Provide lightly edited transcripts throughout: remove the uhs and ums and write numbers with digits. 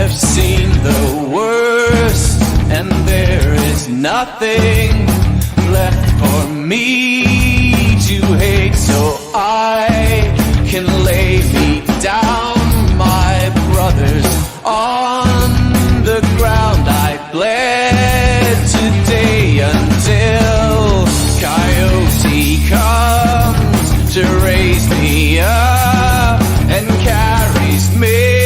I've seen the worst, and there is nothing left for me to hate, so I can lay me down, my brothers, on the ground. I bled today until Coyote comes to raise me up and carries me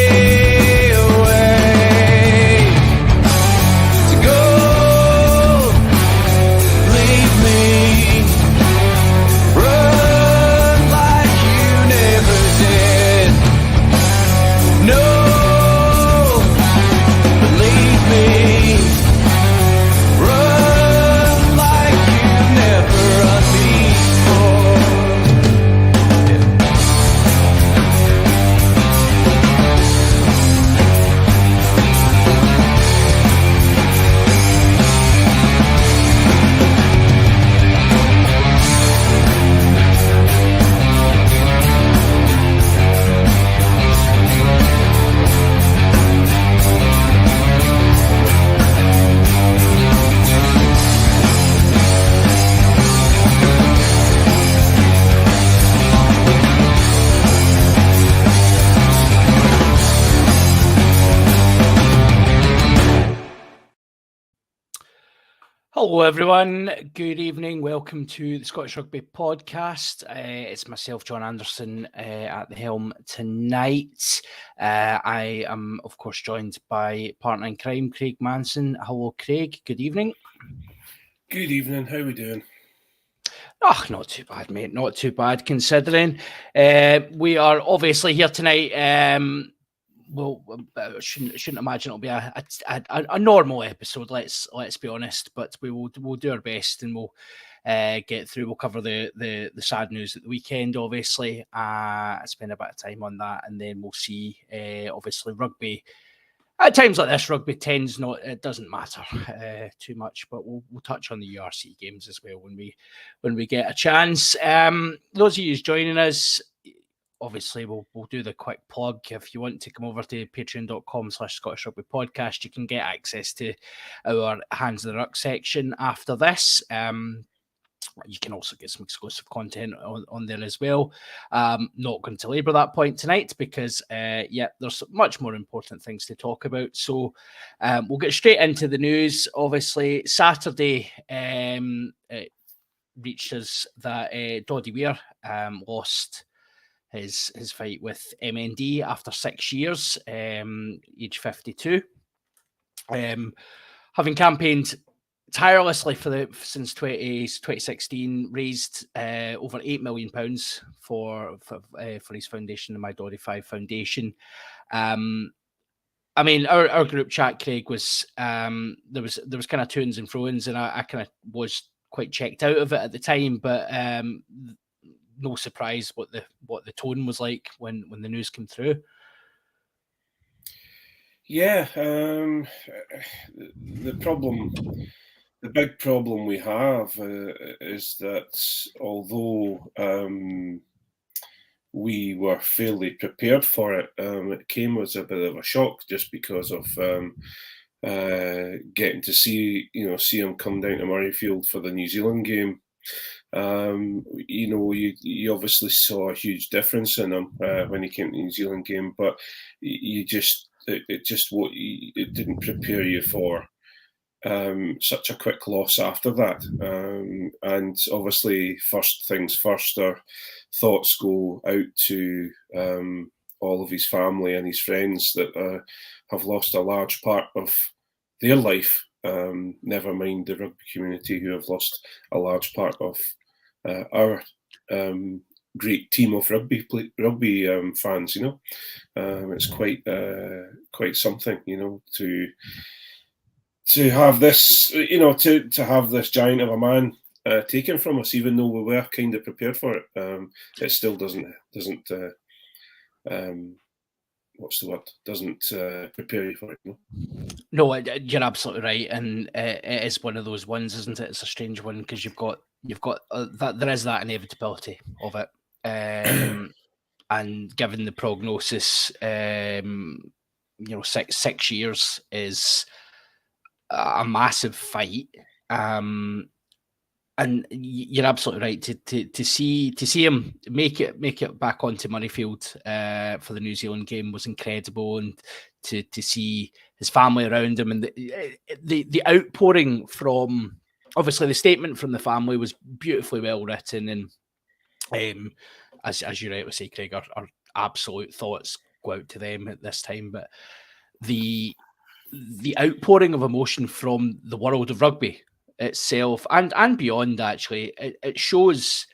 Hello everyone, good evening, welcome to the Scottish Rugby podcast. It's myself, John Anderson, at the helm tonight. I am of course joined by partner in crime, Craig Manson. Hello Craig, good evening. Good evening, how are we doing? Oh, not too bad mate, not too bad considering. We are obviously here tonight. Well, shouldn't imagine it'll be a normal episode. Let's be honest, but we'll do our best and we'll get through. We'll cover the sad news at the weekend, obviously. Spend a bit of time on that, and then we'll see. Obviously, rugby at times like this, rugby tends not. It doesn't matter too much, but we'll touch on the URC games as well when we get a chance. Those of you who's joining us. Obviously, we'll do the quick plug. If you want to come over to patreon.com/Scottish Rugby Podcast, you can get access to our Hands in the Ruck section after this. You can also get some exclusive content on there as well. Not going to labour that point tonight because, there's much more important things to talk about. So we'll get straight into the news. Obviously, Saturday it reached us that Doddy Weir lost his fight with MND after 6 years, age 52. Having campaigned tirelessly since 2016, raised over £8 million for his foundation, the My Doddy 5 Foundation. I mean, our group chat, Craig, was there was kind of to-ins and fro-ins, and I kind of was quite checked out of it at the time, but no surprise what the tone was like when the news came through. Yeah, the big problem we have is that although we were fairly prepared for it, it came as a bit of a shock just because of getting to see him come down to Murrayfield for the New Zealand game. You obviously saw a huge difference in him when he came to the New Zealand game, but it didn't prepare you for such a quick loss after that. And obviously, first things first, our thoughts go out to all of his family and his friends that have lost a large part of their life. Never mind the rugby community who have lost a large part of our great team of rugby fans. It's quite something, to have this, to have this giant of a man taken from us, even though we were kind of prepared for it. It still doesn't what's the word? Doesn't prepare you for it. No, you're absolutely right, and it is one of those ones, isn't it? It's a strange one because you've got that there is that inevitability of it, and given the prognosis, 6 years is a massive fight. And you're absolutely right to see him make it back onto Murrayfield for the New Zealand game was incredible, and to see his family around him, and the outpouring from, obviously the statement from the family was beautifully well written, and as you rightly say, Craig, our absolute thoughts go out to them at this time. But the outpouring of emotion from the world of rugby itself and beyond, actually, it shows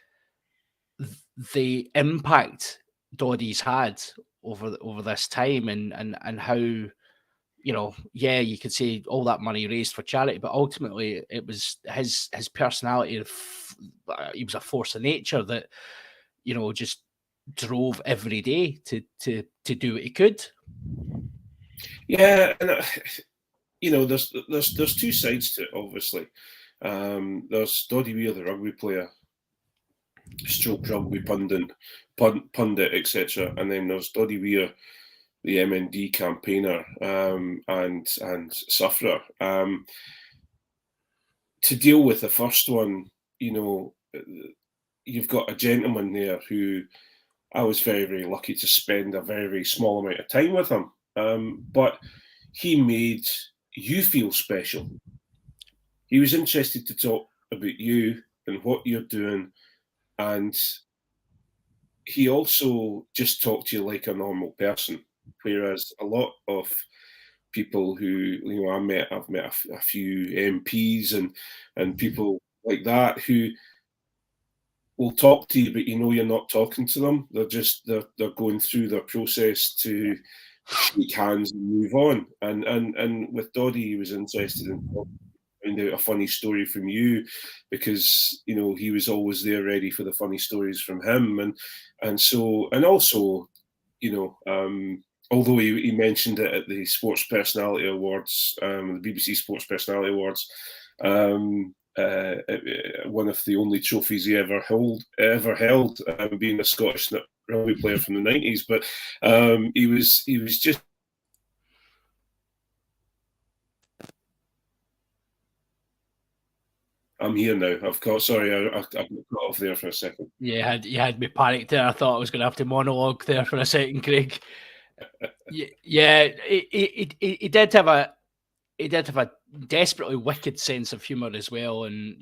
the impact Doddie's had over this time, and how, you could say all that money raised for charity, but ultimately it was his personality. He was a force of nature that just drove every day to do what he could. Yeah, and there's two sides to it, obviously. There's Doddie Weir, the rugby player, stroke rugby pundit, etc. And then there's Doddie Weir, the MND campaigner and sufferer. To deal with the first one, you've got a gentleman there who I was very, very lucky to spend a very, very small amount of time with him. But he made you feel special. He was interested to talk about you and what you're doing, and he also just talked to you like a normal person. Whereas a lot of people who I've met a few MPs and people like that who will talk to you, but you're not talking to them. They're going through their process to shake hands and move on. And with Doddie, he was interested in find out a funny story from you, because he was always there ready for the funny stories from him, and also although he mentioned it at the Sports Personality Awards, the BBC Sports Personality Awards, one of the only trophies he ever held, being a Scottish rugby player from the 90s, but he was just. I'm here now. Sorry, I got off there for a second. Yeah, you had me panicked there. I thought I was going to have to monologue there for a second, Craig. Yeah, he did have a desperately wicked sense of humour as well, and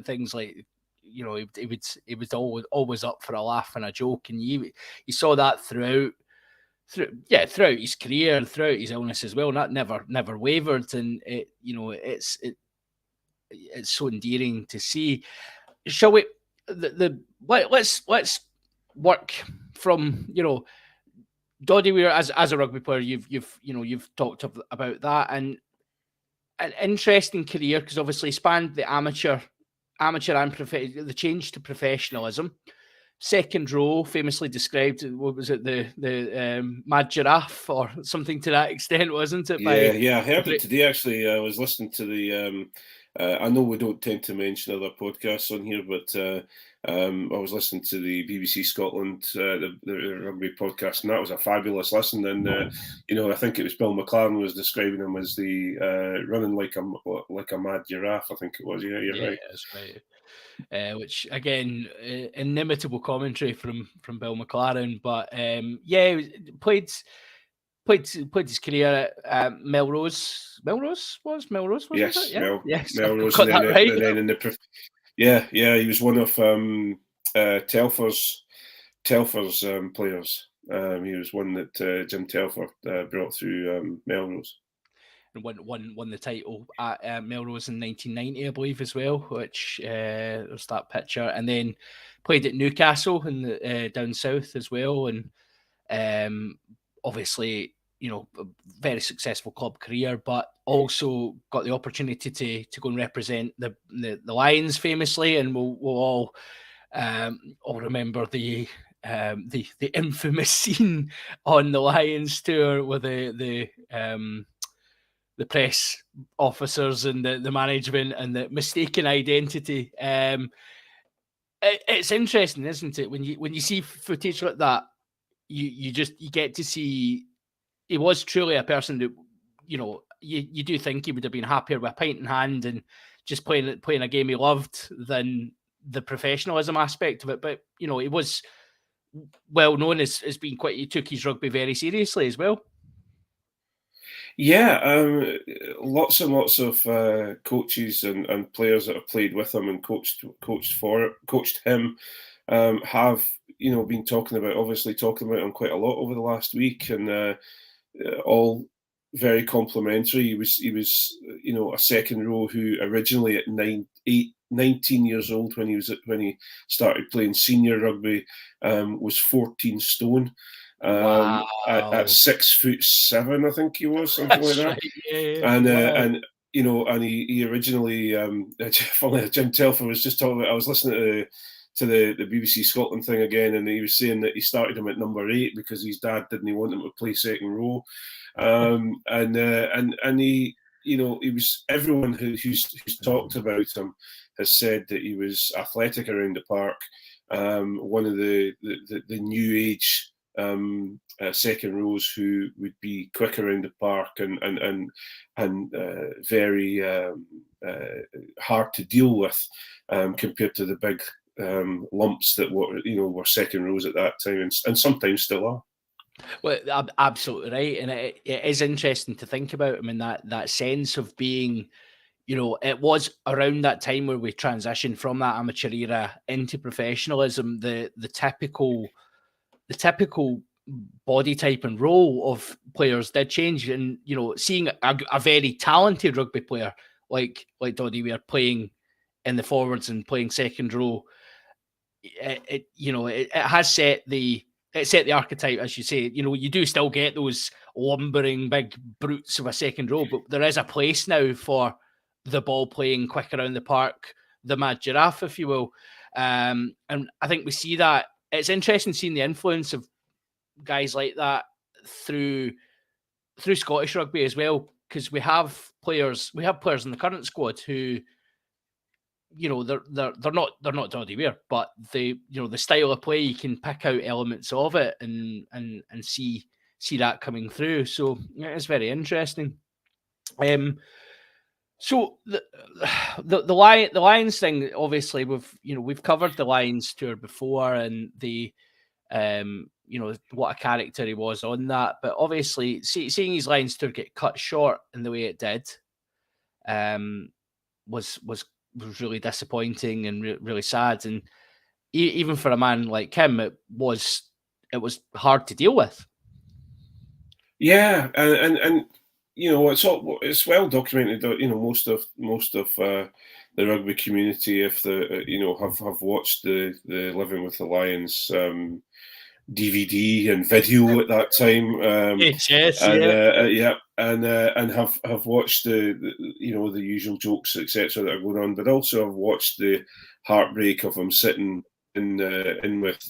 things like he was always up for a laugh and a joke, and you saw that throughout his career and throughout his illness as well. And that never wavered, and it's so endearing to see. Shall we? Let's work from Doddie Weir as a rugby player. You've talked about that, and an interesting career, because obviously spanned the amateur and the change to professionalism. Second row, famously described, what was it, the mad giraffe or something to that extent, wasn't it? Yeah, I heard it today, actually. I was listening to the I know we don't tend to mention other podcasts on here, but I was listening to the BBC Scotland, the rugby podcast, and that was a fabulous listen. And I think it was Bill McLaren was describing him as the running like a mad giraffe. I think it was. Yeah, you're right. That's right. Which again, inimitable commentary from Bill McLaren. But played his career at Melrose. Melrose was Yes, it? Yeah. Yes, Melrose. Got that right. And then in the he was one of Telfer's players. He was one that Jim Telfer brought through Melrose. And won the title at Melrose in 1990, I believe, as well. Which was that picture, and then played at Newcastle in the down south as well, and obviously, a very successful club career, but also got the opportunity to go and represent the Lions famously, and we'll all remember the infamous scene on the Lions tour with the press officers and the management and the mistaken identity. It's interesting, isn't it, when you see footage like that, you get to see he was truly a person that, you know, you do think he would have been happier with a pint in hand and just playing a game he loved than the professionalism aspect of it. But, you know, he was well known as being he took his rugby very seriously as well. Yeah, lots and lots of coaches and players that have played with him and coached him have, you know, been talking about him quite a lot over the last week, and all very complimentary. He was, you know, a second row who originally at 19 years old when he started playing senior rugby was 14 stone. Wow. At 6'7", I think he was, something That's like that. right, yeah. And you know, and he originally, funny, Jim Telfer was just talking about. I was listening to the BBC Scotland thing again, and he was saying that he started him at number 8 because his dad didn't want him to play second row, and he, you know, he was, everyone who's talked about him has said that he was athletic around the park, one of the new age second rows who would be quick around the park and very hard to deal with compared to the big lumps that were second rows at that time and sometimes still are. Well, absolutely right, and it is interesting to think about him in that sense of being, you know, it was around that time where we transitioned from that amateur era into professionalism. The typical body type and role of players did change, and, you know, seeing a very talented rugby player like Doddie Weir playing in the forwards and playing second row, it has set the archetype, as you say. You know, you do still get those lumbering big brutes of a second row, but there is a place now for the ball playing quick around the park, the mad giraffe, if you will. And I think we see that. It's interesting seeing the influence of guys like that through Scottish rugby as well, because we have players in the current squad who, you know, they're not Doddie Weir, but the style of play, you can pick out elements of it and see that coming through. So yeah, it's very interesting. So the Lions thing, obviously we've covered the Lions tour before, and the what a character he was on that. But obviously seeing his Lions tour get cut short in the way it did was really disappointing and really sad. And even for a man like him, it was hard to deal with. Yeah, and you know, it's well documented that, you know, most of the rugby community, if have watched the Living with the Lions DVD and video at that time. And have watched the usual jokes, etc., that are going on, but also have watched the heartbreak of him sitting in with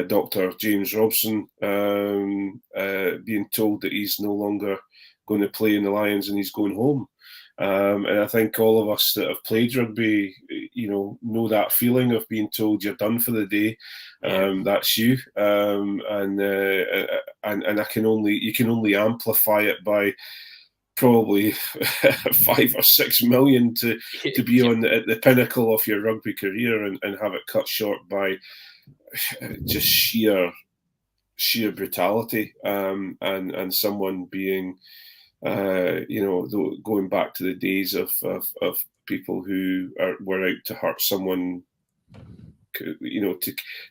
Dr. James Robson, being told that he's no longer going to play in the Lions and he's going home. And I think all of us that have played rugby, you know that feeling of being told you're done for the day. That's you, and you can only amplify it by probably 5 or 6 million to be at the pinnacle of your rugby career and have it cut short by just sheer brutality, and someone being, going back to the days of people who were out to hurt someone, you know,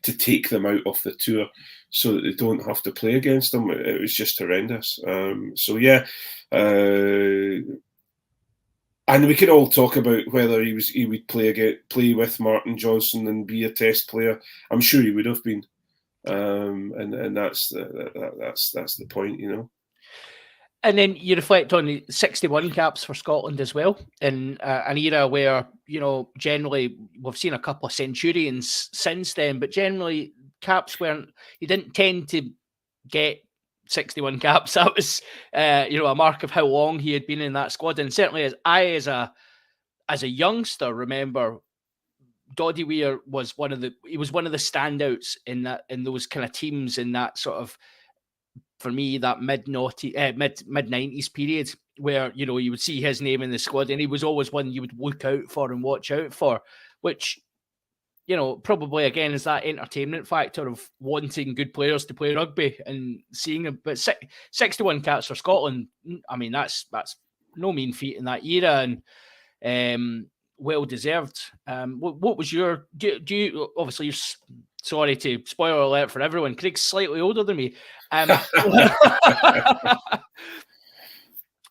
to take them out of the tour so that they don't have to play against them. It was just horrendous. So yeah, and we could all talk about whether he would play with Martin Johnson and be a Test player. I'm sure he would have been, and that's the point, you know. And then you reflect on the 61 caps for Scotland as well, in an era where, you know, generally we've seen a couple of centurions since then, but generally caps you didn't tend to get 61 caps. That was, a mark of how long he had been in that squad. And certainly as a youngster, remember, Doddie Weir was one of the standouts in those kind of teams, in that sort of for me, that mid 90s period where, you know, you would see his name in the squad and he was always one you would look out for and watch out for, which, you know, probably again is that entertainment factor of wanting good players to play rugby and seeing them. But 61 caps for Scotland, I mean, that's no mean feat in that era, and well deserved. What was your? Do you obviously you're sorry to spoiler alert for everyone? Craig's slightly older than me.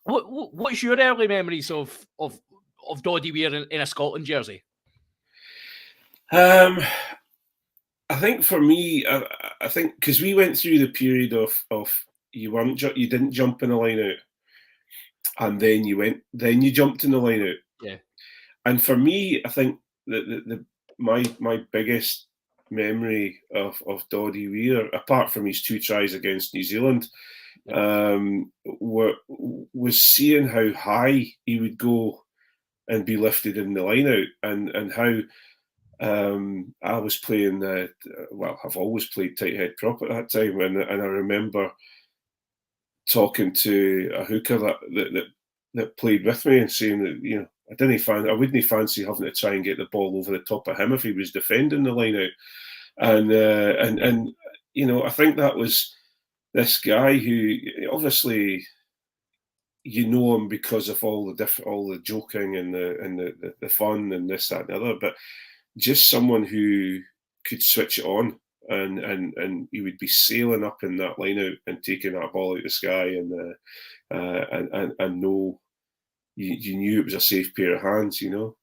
What's your early memories of Doddie Weir in a Scotland jersey? I think for me, I think because we went through the period of you didn't jump in the line out, and then you jumped in the line out. Yeah. And for me, I think that my biggest memory of Doddie Weir, apart from his 2 tries against New Zealand, was seeing how high he would go and be lifted in the line out, and how I was playing. I've always played tight head prop at that time, and I remember talking to a hooker that played with me and saying that, you know, I wouldn't fancy having to try and get the ball over the top of him if he was defending the line out, and you know, I think that was this guy who obviously you know him because of all the joking and the fun and this, that, and the other, but just someone who could switch it on, and he would be sailing up in that line out and taking that ball out of the sky, and know you knew it was a safe pair of hands, you know.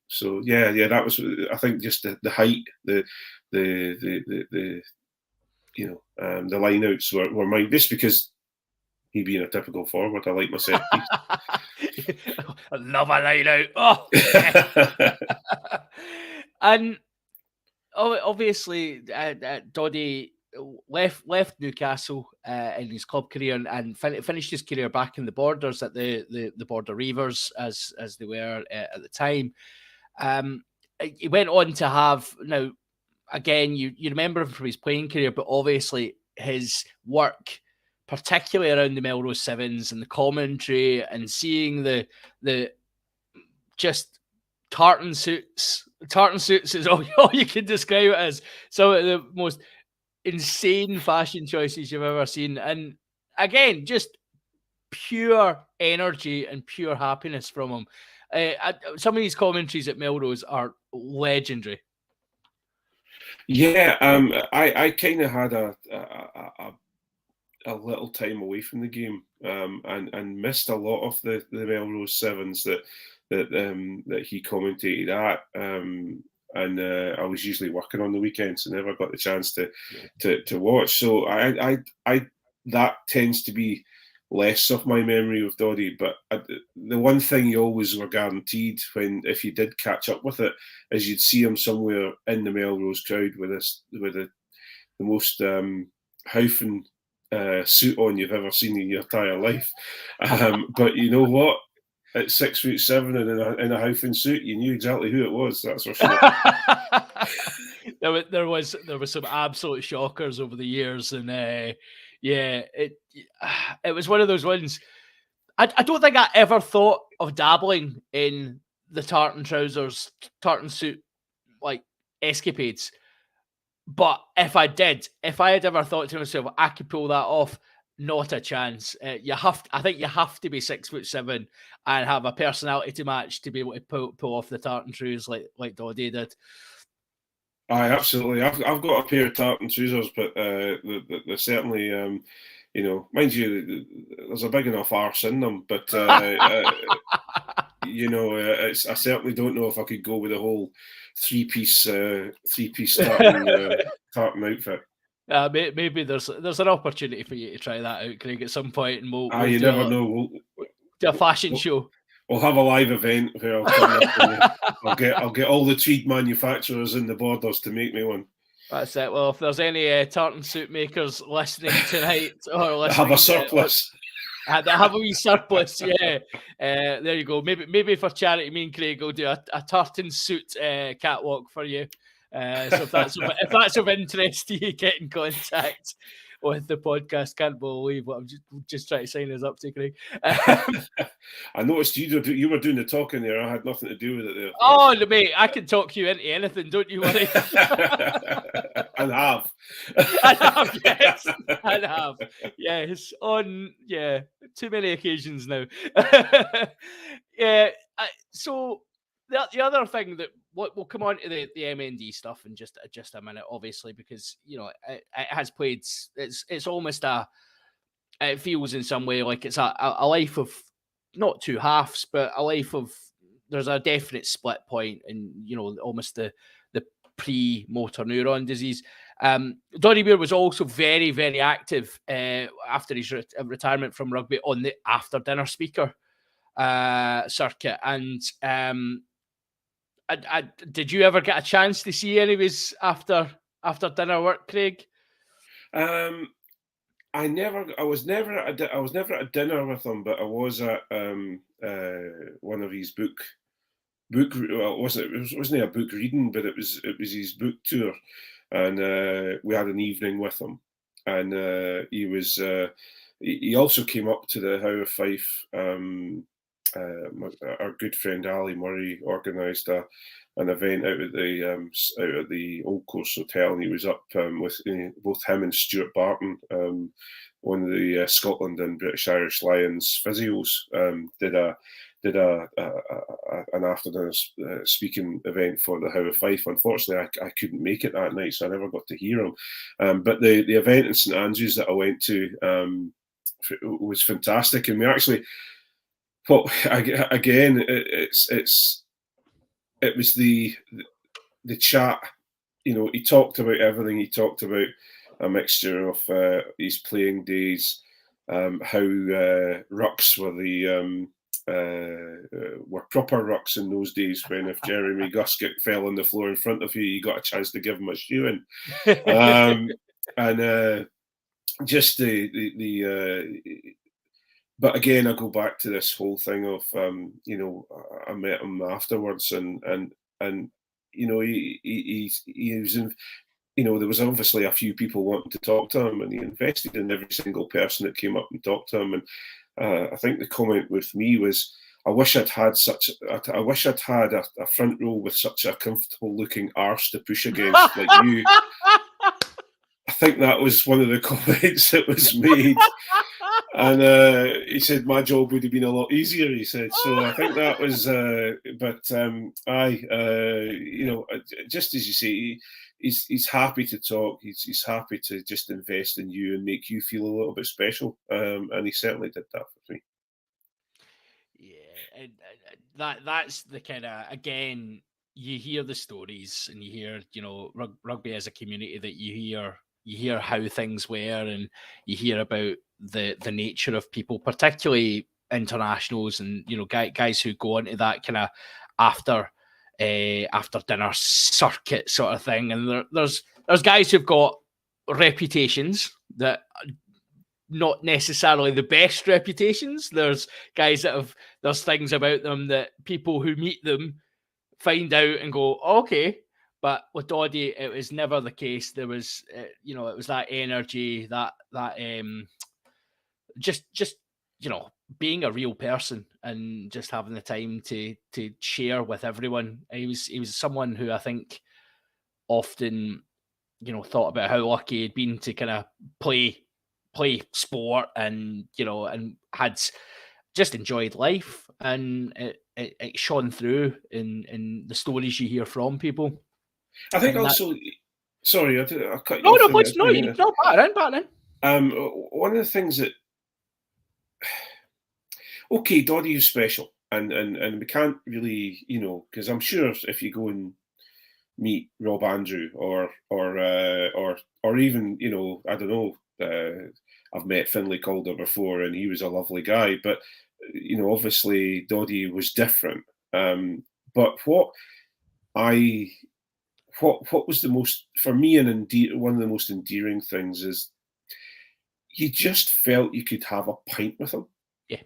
So yeah, that was, I think, just the height, the you know, the lineouts were mine, just because he being a typical forward, I like my set piece. I love a line out. Oh, yeah. And obviously, Doddie left Newcastle in his club career and finished his career back in the Borders at the Border Reivers, as they were at the time. He went on to have, now again, you remember him from his playing career, but obviously his work, particularly around the Melrose Sevens and the commentary and seeing the just tartan suits. Tartan suits is all you can describe it as. Some of the most insane fashion choices you've ever seen. And again, just pure energy and pure happiness from him. Some of these commentaries at Melrose are legendary. Yeah, I kind of had a little time away from the game, and missed a lot of the Melrose Sevens that he commentated at, and I was usually working on the weekends, so never got the chance to watch. So I that tends to be less of my memory of Doddie. But the one thing you always were guaranteed if you did catch up with it, is you'd see him somewhere in the Melrose crowd with the most Haufen suit on you've ever seen in your entire life. But you know what? At 6'7" and in a Haufen suit, you knew exactly who it was. That's for sure. There was some absolute shockers over the years, and it was one of those ones. I don't think I ever thought of dabbling in the tartan trousers, tartan suit like escapades. But if I had ever thought to myself, I could pull that off, not a chance. I think you have to be 6'7" and have a personality to match to be able to pull off the tartan shoes like Doddie did. Aye, absolutely. I've got a pair of tartan trousers, but they're certainly, you know, mind you, there's a big enough arse in them. But you know, I certainly don't know if I could go with a whole three-piece tartan outfit. Maybe there's an opportunity for you to try that out, Craig, at some point, and we'll you never know. Do a fashion show. We'll have a live event where I'll get all the tweed manufacturers in the Borders to make me one. That's it. Well, if there's any tartan suit makers listening tonight, or listening, have a surplus. Have a wee surplus, yeah. There you go. Maybe for charity, me and Craig will do a tartan suit catwalk for you. So if that's of interest to you, get in contact. with the podcast. Can't believe what I'm just trying to sign us up to, Craig. I noticed you were doing the talking there. I had nothing to do with it there. Oh, mate, I can talk you into anything. Don't you worry. And have. I have, yes. I have, yes. On, too many occasions now. So the other thing that we'll come on to the MND stuff in just a minute, obviously, because it has played. It's almost it feels in some way like it's a life of not two halves, but a life of. There's a definite split point, and almost the pre-motor neuron disease. Donny Muir was also very, very active after his retirement from rugby on the after dinner speaker circuit. And did you ever get a chance to see any of his after dinner work, Craig? I was never at a dinner with him, but I was at one of his book. Well, it wasn't a book reading, but it was his book tour, and we had an evening with him, and he also came up to the How of Fife. Our good friend Ali Murray organised an event out at the Old Coast Hotel, and he was up with both him and Stuart Barton, one of the Scotland and British Irish Lions physios, did an afternoon speaking event for the How of Fife. Unfortunately, I couldn't make it that night, so I never got to hear him. But the event in St Andrews that I went to was fantastic, and we actually. Well, again, it was the chat. He talked about everything. He talked about a mixture of his playing days, how rucks were proper rucks in those days. When if Jeremy Guskett fell on the floor in front of you got a chance to give him a shoeing, and just the. But again, I go back to this whole thing of I met him afterwards, and he was in. There was obviously a few people wanting to talk to him, and he invested in every single person that came up and talked to him. And I think the comment with me was, I wish I'd had a front row with such a comfortable looking arse to push against like you. I think that was one of the comments that was made. And he said my job would have been a lot easier. He said so. I think that was, just as you say, he's happy to talk. He's happy to just invest in you and make you feel a little bit special. And he certainly did that for me. Yeah, and that's the kind of, again, you hear the stories and you hear rugby as a community, that you hear how things were, and you hear about the nature of people, particularly internationals, and guys who go into that kind of after dinner circuit sort of thing. And there's guys who've got reputations that are not necessarily the best reputations. There's guys there's things about them that people who meet them find out and go, okay. But with Doddy, it was never the case. There was, it was that energy, that just being a real person and just having the time to share with everyone. He was someone who I think often, thought about how lucky he'd been to kind of play sport, and and had just enjoyed life, and it shone through in the stories you hear from people. I think also, sorry, I cut you off. No, please, no, you no, back in. One of the things that, okay, Doddy is special, and we can't really, because I'm sure if you go and meet Rob Andrew or even, I don't know, I've met Finlay Calder before, and he was a lovely guy, but obviously Doddy was different. But what was the most, for me, one of the most endearing things is you just felt you could have a pint with him, yeah,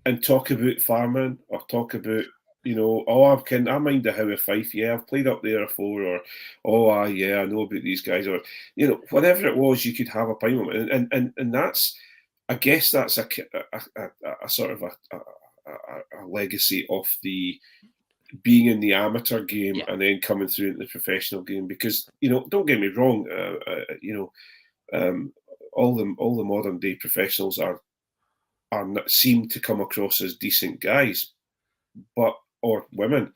and talk about farming or talk about I mind the How of Fife. Yeah, I've played up there before, or yeah, I know about these guys, or whatever it was. You could have a pint with them, and that's, I guess, that's a sort of a legacy of the being in the amateur game and then coming through into the professional game. Because don't get me wrong, all the modern day professionals seem to come across as decent guys, or women,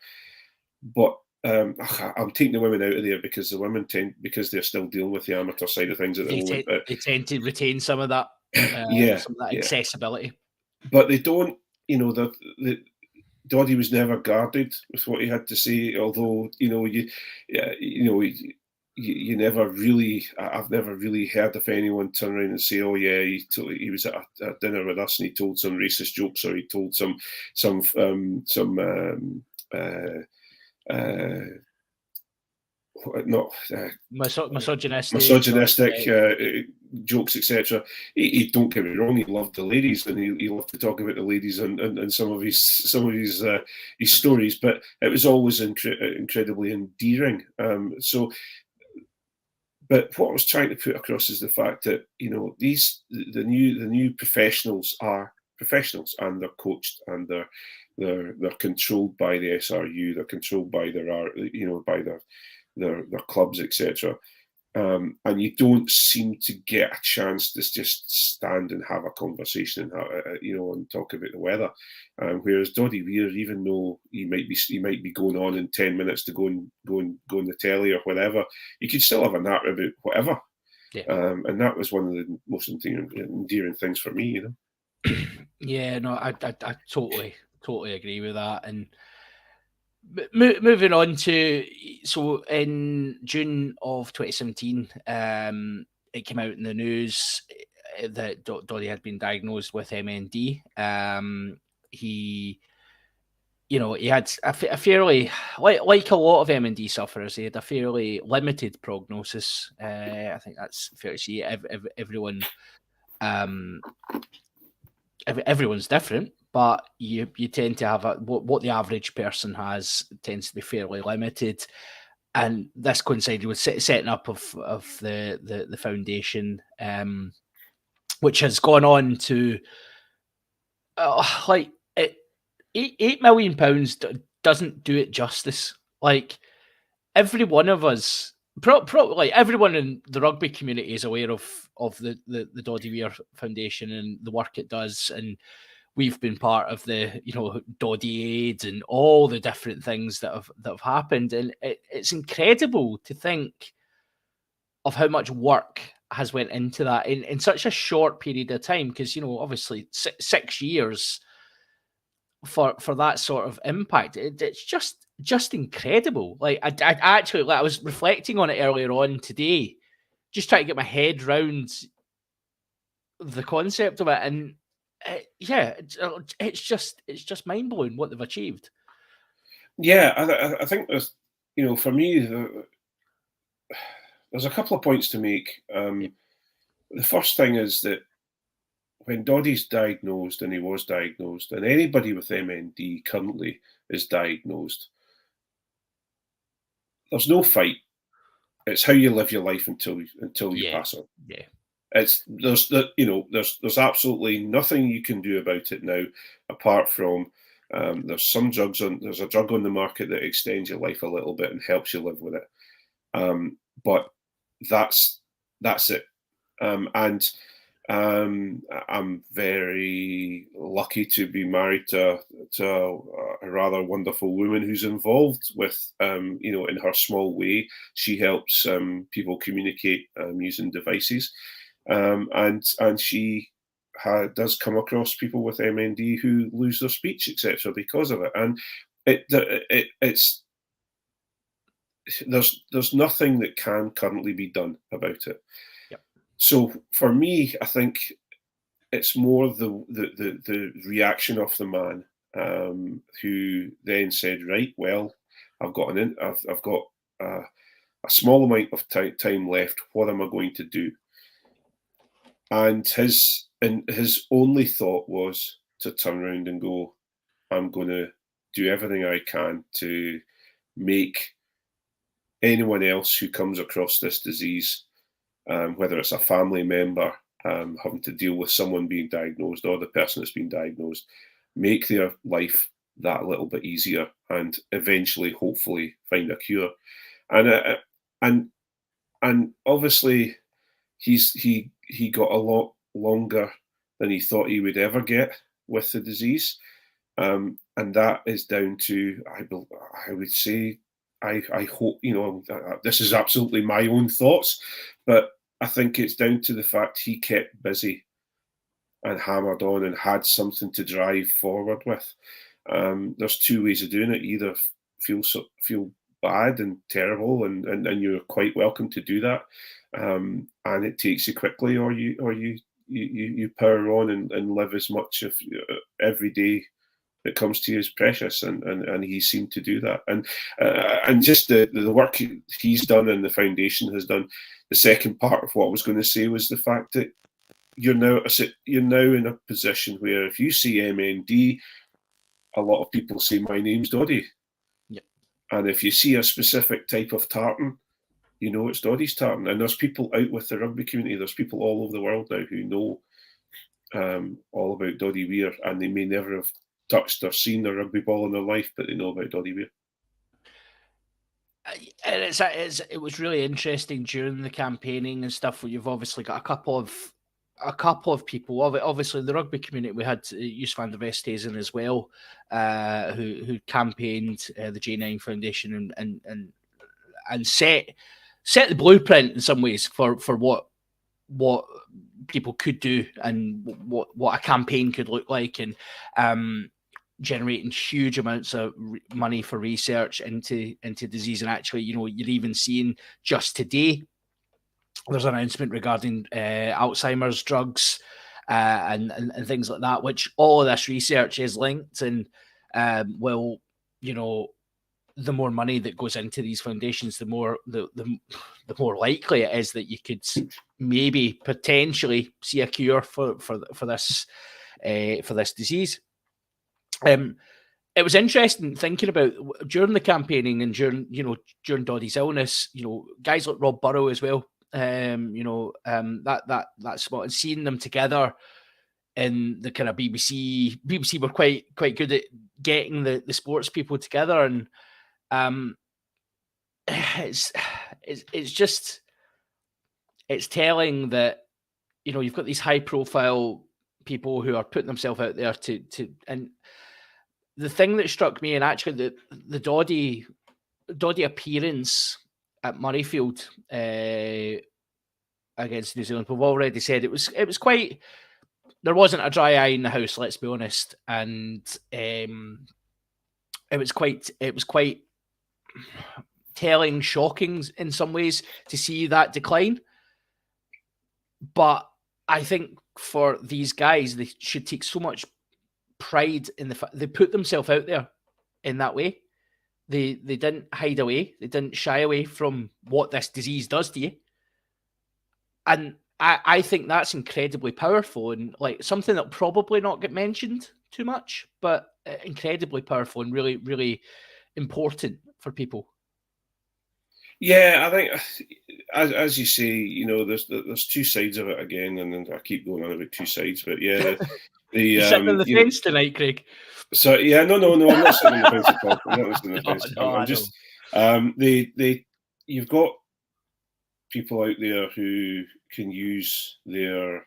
but I'm taking the women out of there because the women because they're still dealing with the amateur side of things at the moment. But they tend to retain some of that, some of that accessibility. But they don't. Doddy was never guarded with what he had to say. Although you never really. I've never really heard of anyone turn around and say, "Oh yeah, he was at a dinner with us and he told some racist jokes, or he told some misogynistic jokes, etc. He don't get me wrong, he loved the ladies, and he loved to talk about the ladies and some of his stories, but it was always incredibly endearing. But what I was trying to put across is the fact that the new professionals are professionals, and they're coached, and they're controlled by the SRU. They're controlled by their clubs, etc. And you don't seem to get a chance to just stand and have a conversation and talk about the weather. Whereas Doddy Weir, even though he might be going on in 10 minutes to go on the telly or whatever, you could still have a natter about whatever. Yeah. And that was one of the most endearing things for me. Yeah, no, I totally agree with that. And moving on to, so in June of 2017, it came out in the news that Doddy had been diagnosed with MND. He had a fairly, like a lot of MND sufferers, he had a fairly limited prognosis. I think that's fair to say. Everyone, everyone's different, but you tend to have what the average person has tends to be fairly limited. And this coincided with setting up of the foundation, which has gone on to £8 million doesn't do it justice. Like, every one of us, probably everyone in the rugby community is aware of the Doddy Weir Foundation and the work it does, and we've been part of the Doddy Aid and all the different things that have happened, and it's incredible to think of how much work has went into that in such a short period of time, because obviously 6 years for that sort of impact, it's just incredible. Like, I actually, I was reflecting on it earlier on today, just trying to get my head round the concept of it, and it's just mind blowing what they've achieved. Yeah, I think there's, for me, there's a couple of points to make. The first thing is that when Doddy's diagnosed, and he was diagnosed, and anybody with MND currently is diagnosed, there's no fight. It's how you live your life until you pass on. Yeah. There's absolutely nothing you can do about it now, apart from there's a drug on the market that extends your life a little bit and helps you live with it. But that's it. And I'm very lucky to be married to a rather wonderful woman who's involved with, in her small way, she helps people communicate using devices, and she does come across people with MND who lose their speech, etc., because of it, and it's there's nothing that can currently be done about it. So for me, I think it's more the reaction of the man, who then said, "Right, well, I've got a small amount of time left. What am I going to do?" And his only thought was to turn around and go, "I'm going to do everything I can to make anyone else who comes across this disease, whether it's a family member having to deal with someone being diagnosed or the person that's been diagnosed, make their life that little bit easier and eventually, hopefully, find a cure. And obviously, he got a lot longer than he thought he would ever get with the disease, and that is down to, I would say, I hope, this is absolutely my own thoughts, but I think it's down to the fact he kept busy and hammered on and had something to drive forward with. There's two ways of doing it: either feel bad and terrible, and you're quite welcome to do that, and it takes you quickly, or you power on and live as much of every day that comes to you is precious, and he seemed to do that, and just the work he's done and the foundation has done. The second part of what I was going to say was the fact that you're now in a position where if you see MND, a lot of people say, "My name's Doddy." Yep. And if you see a specific type of tartan, you know it's Doddy's tartan. And there's people out with the rugby community. There's people all over the world now who know all about Doddy Weir, and they may never have touched or seen a rugby ball in their life, but they know about Doddy Weir. And it was really interesting during the campaigning and stuff. Where you've obviously got a couple of people. Obviously, the rugby community. We had Yus van der Westhuizen as well, who campaigned the J9 Foundation and set the blueprint in some ways for what people could do and what a campaign could look like, and generating huge amounts of money for research into disease. And actually, you're even seeing just today there's an announcement regarding Alzheimer's drugs and things like that, which all of this research is linked, and the more money that goes into these foundations, the more likely it is that you could maybe potentially see a cure for this disease. It was interesting thinking about during the campaigning and during Doddy's illness, guys like Rob Burrow as well, that spot, and seeing them together in the kind of BBC were quite good at getting the sports people together, and it's telling that you've got these high profile people who are putting themselves out there and the thing that struck me, and actually the Doddy appearance at Murrayfield against New Zealand, we've already said it was quite. There wasn't a dry eye in the house, let's be honest, and it was quite telling, shocking in some ways to see that decline. But I think for these guys, they should take so much pride in the fact they put themselves out there in that way. They didn't hide away. They didn't shy away from what this disease does to you. And I think that's incredibly powerful, and like something that probably not get mentioned too much, but incredibly powerful and really, really important for people. Yeah, I think, as you say, there's two sides of it again, and then I keep going on about two sides, but yeah, You're sitting on the fence tonight, Craig. So yeah, no, I'm not sitting on the fence at all. I'm not sitting on the fence. I'm just, you've got people out there who can use their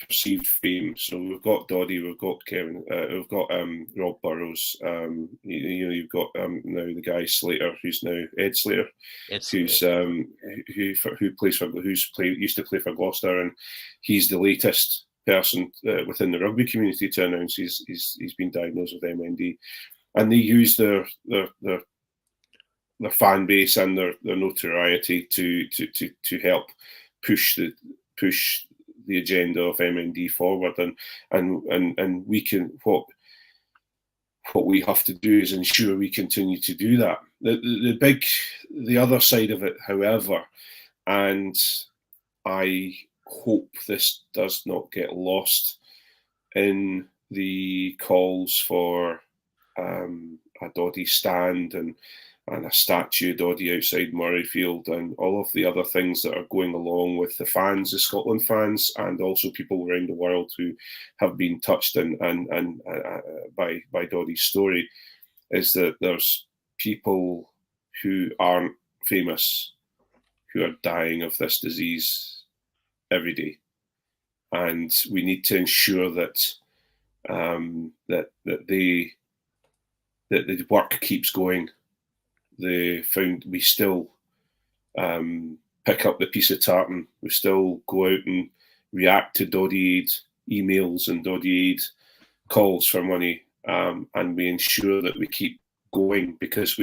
perceived fame. So we've got Doddy, we've got Kevin, we've got Rob Burrows. You've got now the guy Slater, who's now Ed Slater, used to play for Gloucester, and he's the latest person within the rugby community to announce he's been diagnosed with MND, and they use their fan base and their notoriety to help push the agenda of MND forward, and we can what we have to do is ensure we continue to do that. The other side of it, however, and I hope this does not get lost in the calls for a Doddy stand and a statue of Doddy outside Murrayfield, and all of the other things that are going along with the fans, the Scotland fans, and also people around the world who have been touched by Doddy's story, is that there's people who aren't famous who are dying of this disease every day, and we need to ensure that that the work keeps going. We still pick up the piece of tartan. We still go out and react to Doddy Aid emails and Doddy Aid calls for money, and we ensure that we keep going, because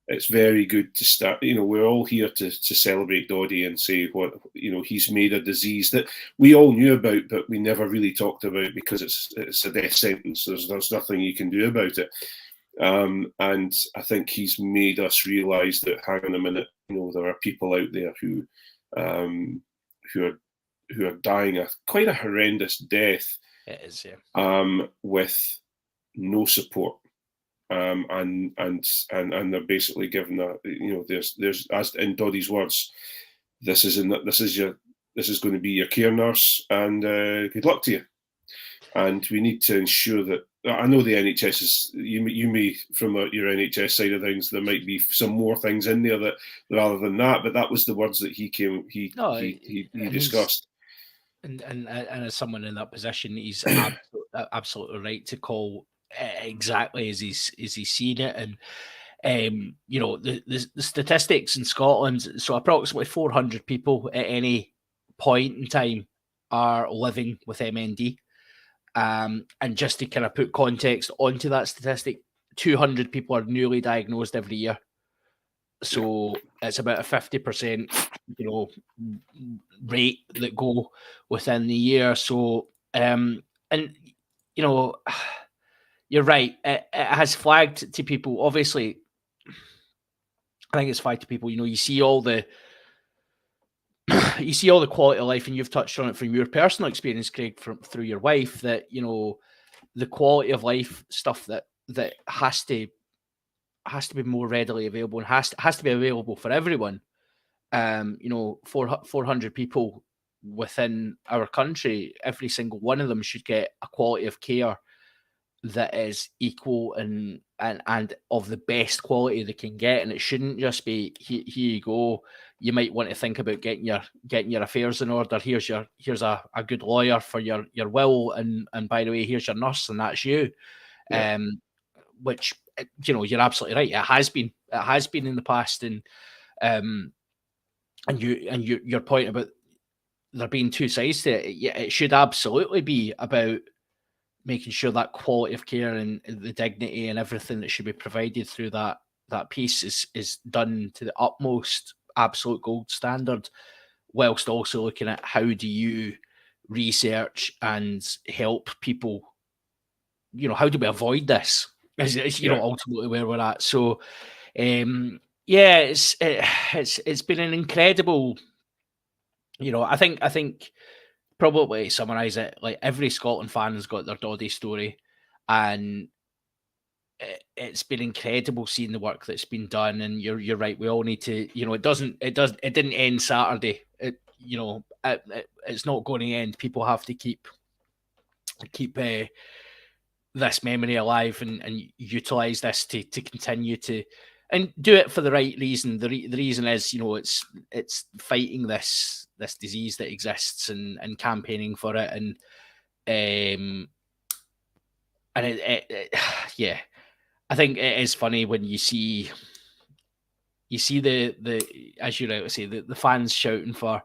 it's very good to start. We're all here to celebrate Doddy and say what he's made a disease that we all knew about, but we never really talked about because it's a death sentence. There's nothing you can do about it. And I think he's made us realise that, hang on a minute, there are people out there who are dying quite a horrendous death. It is, yeah. With no support. And they're basically given there's, as in Doddy's words, this is going to be your care nurse, and good luck to you. And we need to ensure that, I know the NHS is, you may from your NHS side of things, there might be some more things in there that rather than that, but that was the words that he discussed. And as someone in that position, he's absolutely right to call exactly as he's seen it. And the statistics in Scotland, so approximately 400 people at any point in time are living with MND. And just to kind of put context onto that statistic, 200 people are newly diagnosed every year. So it's about a 50%, rate that go within the year. So, and you're right. It has flagged to people. Obviously, I think it's flagged to people. You see all the quality of life, and you've touched on it from your personal experience, Craig, through your wife. That the quality of life stuff that has to be more readily available and has to be available for everyone. 400 people within our country, every single one of them should get a quality of care that is equal and of the best quality they can get. And it shouldn't just be, here you go, you might want to think about getting your affairs in order. Here's a good lawyer for your will, and by the way, here's your nurse, and that's you. Yeah. Which you're absolutely right. It has been in the past, and your point about there being two sides to it. Yeah, it should absolutely be about making sure that quality of care and the dignity and everything that should be provided through that piece is done to the utmost absolute gold standard, whilst also looking at how do you research and help people. How do we avoid this? Is ultimately where we're at. So, it's been an incredible. I think probably summarize it like every Scotland fan has got their Doddy story, and it's been incredible seeing the work that's been done. And you're right. We all need to. It didn't end Saturday. It's not going to end. People have to keep this memory alive and utilize this to continue to, and do it for the right reason. The reason is, it's fighting this disease that exists and campaigning for it. And I think it is funny when you see the as you rightly say, the fans shouting for,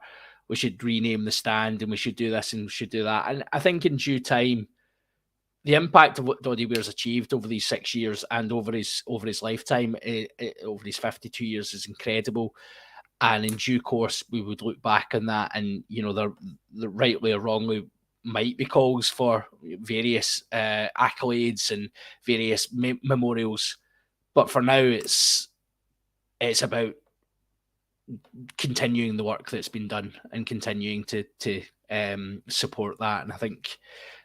we should rename the stand and we should do this and we should do that. And I think in due time, the impact of what Doddy Weir's achieved over these 6 years and over his lifetime, over his 52 years, is incredible. And in due course, we would look back on that, and there rightly or wrongly might be calls for various accolades and various memorials. But for now, it's about continuing the work that's been done and continuing to support that. And I think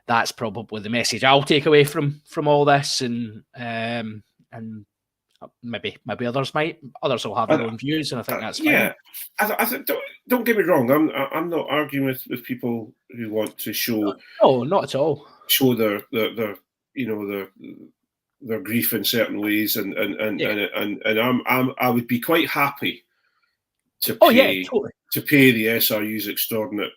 that's probably the message I'll take away from all this, and maybe others will have their own views, and I think that's fine. Yeah, I don't get me wrong. I'm not arguing with people who want to show no, not at all. Show their their grief in certain ways, and I would be quite happy to pay to pay the SRU's extortionate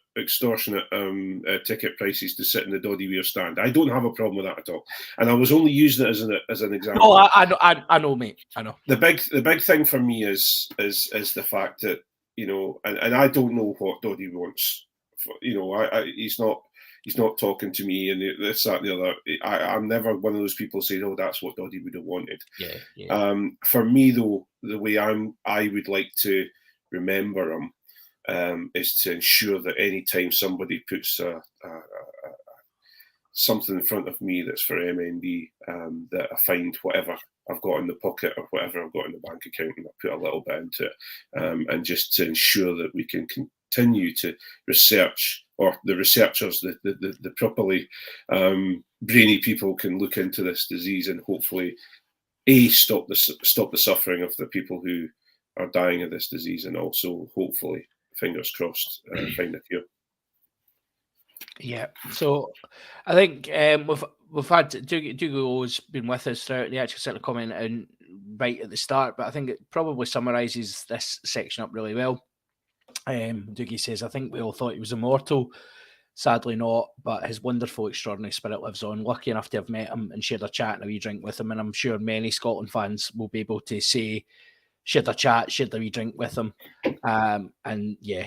ticket prices to sit in the Doddy Weir stand. I don't have a problem with that at all, and I was only using it as an example. Oh, I know, mate. I know. The big thing for me is the fact that, you know, and I don't know what Doddy wants. You know, he's not talking to me, and this, that, and the other. I'm never one of those people saying, "Oh, that's what Doddy would have wanted." Yeah. For me, though, the way I would like to remember him is to ensure that any time somebody puts something in front of me that's for MND, that I find whatever I've got in the pocket or whatever I've got in the bank account, and I put a little bit into it, and just to ensure that we can continue to research, or the researchers, the properly brainy people can look into this disease and hopefully stop the suffering of the people who are dying of this disease, and also hopefully, fingers crossed, find a cure. Yeah, so I think we've had Dougal's been with us throughout. He actually sent a comment in right at the start, but I think it probably summarises this section up really well. Dougie says, "I think we all thought he was immortal. Sadly not, but his wonderful, extraordinary spirit lives on. Lucky enough to have met him and shared a chat and a wee drink with him, and I'm sure many Scotland fans will be able to say shared a chat, shared a wee drink with him." And you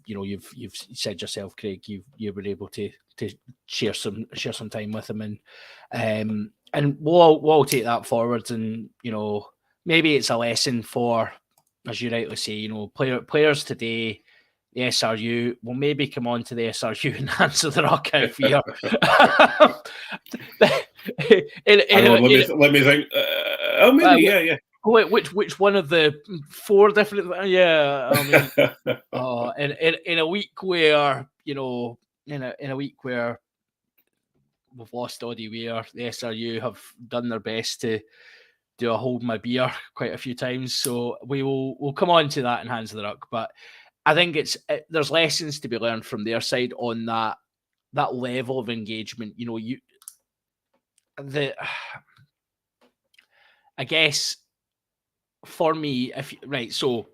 know, you've said yourself, Craig, you were able to share some time with him, and we'll all take that forward, and you know, maybe it's a lesson for, as you rightly say, you know, players today. The SRU will maybe come on to the SRU and answer the ruck out for you. Let me think. Yeah. Which one of the four different? Yeah, I mean, in a week where, you know, in a week where we've lost Doddy Weir, the SRU have done their best to do a hold my beer quite a few times. So we'll come on to that in Hands of the Ruck, but I think there's lessons to be learned from their side on that level of engagement. You know, I guess for me, so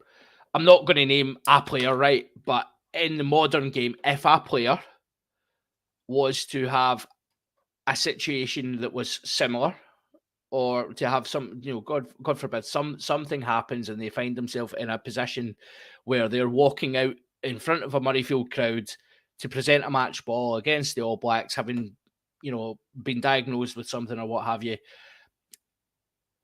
I'm not going to name a player, right? But in the modern game, if a player was to have a situation that was similar, or to have some, you know, God forbid, something happens and they find themselves in a position where they're walking out in front of a Murrayfield crowd to present a match ball against the All Blacks, having, you know, been diagnosed with something or what have you,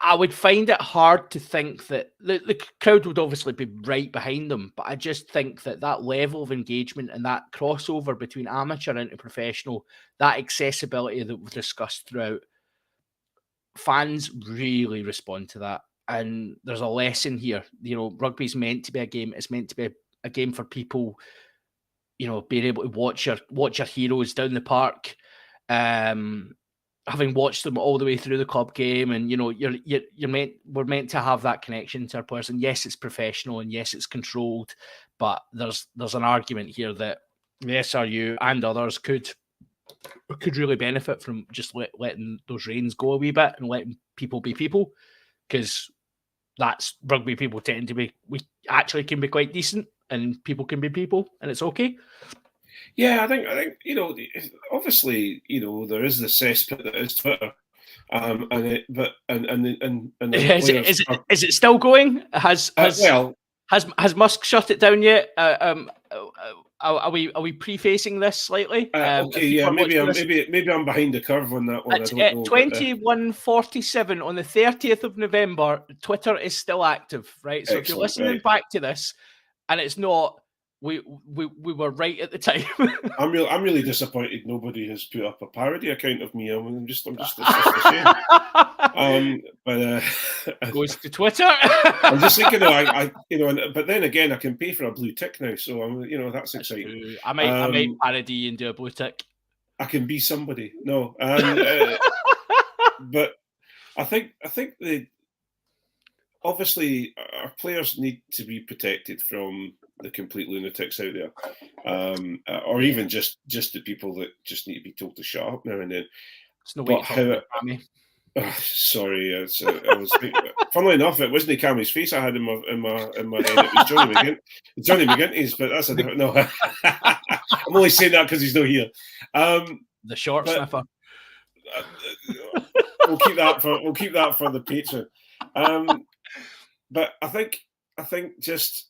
I would find it hard to think that the crowd would obviously be right behind them, but I just think that level of engagement and that crossover between amateur into professional, that accessibility that we've discussed throughout, fans really respond to that. And there's a lesson here. You know, rugby's meant to be a game. It's meant to be a game for people, you know, being able to watch your heroes down the park, having watched them all the way through the club game, and you know, we're meant to have that connection to our players. And yes, it's professional, and yes, it's controlled, but there's an argument here that the SRU and others could really benefit from just letting those reins go a wee bit and letting people be people, because that's rugby. People tend to be, we actually can be quite decent, and people can be people, and it's okay. Yeah, I think you know, obviously, you know, there is the cesspit that is Twitter, is it still going? Has Musk shut it down yet? Are we prefacing this slightly? Okay, yeah, maybe I'm behind the curve on that one. At 21:47 on the 30th of November, Twitter is still active, right? So if you're listening back to this, and it's not, we were right at the time. I'm really disappointed nobody has put up a parody account of me. I'm just it's just a shame. But goes to Twitter. I'm just thinking, but then again, I can pay for a blue tick now, so that's exciting. I might parody and do a blue tick. I can be somebody. No, but I think obviously our players need to be protected from the complete lunatics out there, or even just the people that just need to be told to shut up now and then. It's no way to But talk how? about Cammy. Sorry, I was thinking, funnily enough, it wasn't Cammy's face I had in my head. It was Johnny McGinty's, but that's a different. No, I'm only saying that because he's not here. The short sniffer. We'll keep that for the Patreon. But I think just,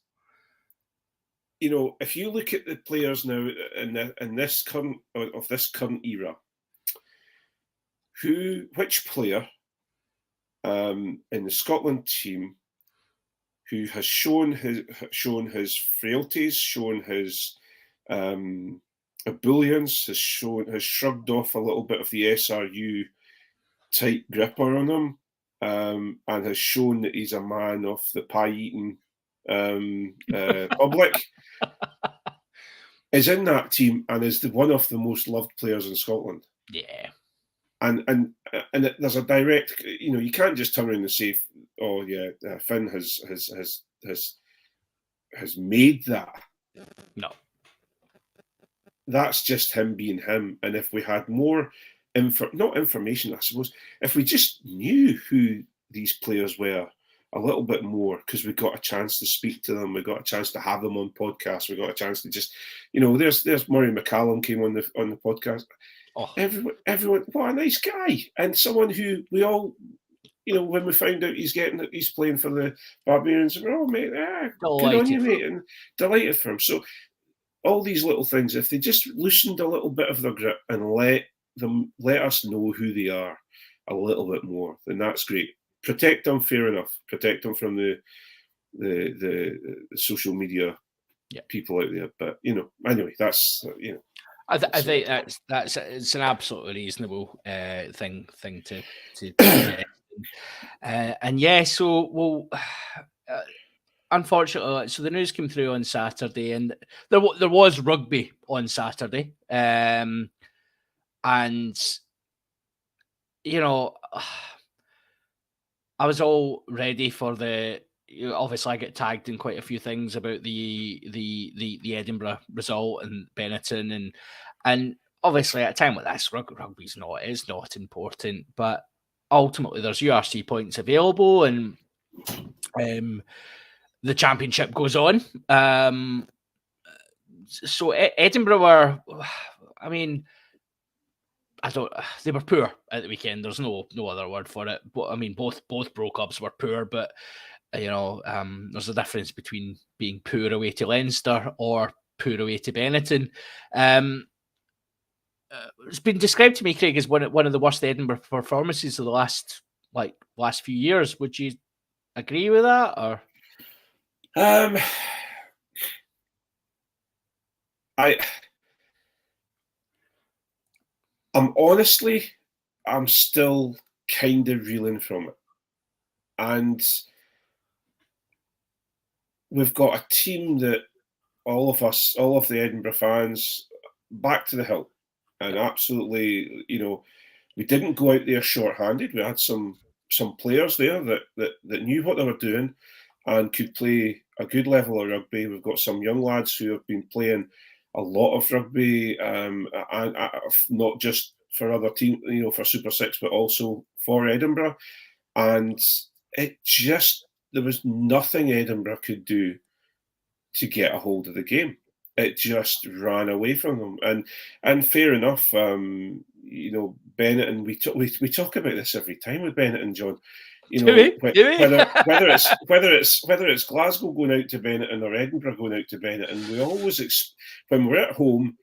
if you look at the players now in this current era, which player in the Scotland team who has shown his frailties, shown his ebullience, has shrugged off a little bit of the SRU tight gripper on him, and has shown that he's a man of the pie-eating public, is in that team and is one of the most loved players in Scotland. Yeah. And there's a direct, you can't just turn around and say, "Oh yeah, Finn has made that." No, that's just him being him. And if we had more not information, I suppose, if we just knew who these players were a little bit more, because we got a chance to speak to them, we got a chance to have them on podcasts, we got a chance to just, there's Murray McCallum came on the podcast. Oh. Everyone, what a nice guy, and someone who we all, when we found out he's playing for the Barbarians, we're all, mate, good on you, mate, and delighted for him. So all these little things, if they just loosened a little bit of their grip and let us know who they are a little bit more, then that's great. Protect them, fair enough. Protect them from the social media people out there. But anyway, that's I think it's an absolutely reasonable thing to and yeah. So unfortunately, so the news came through on Saturday, and there was rugby on Saturday, and I was all ready for obviously I get tagged in quite a few things about the Edinburgh result and Benetton, and obviously at a time like this, rugby's not important, but ultimately there's URC points available, and the championship goes on. So Edinburgh were, I mean, they were poor at the weekend. There's no other word for it. But I mean, both Pro-Cubs were poor, but there's a difference between being poor away to Leinster or poor away to Benetton. It's been described to me, Craig, as one of the worst Edinburgh performances of the last few years. Would you agree with that, or? I'm still kind of reeling from it. And we've got a team that all of the Edinburgh fans, back to the hill. And absolutely, we didn't go out there short-handed. We had some players there that knew what they were doing and could play a good level of rugby. We've got some young lads who have been playing a lot of rugby, and not just for other teams, for Super Six, but also for Edinburgh. And there was nothing Edinburgh could do to get a hold of the game. It just ran away from them. And fair enough, Benetton, we talk about this every time with Benetton, John. Whether it's Glasgow going out to Benetton or Edinburgh going out to Benetton, we always when we're at home,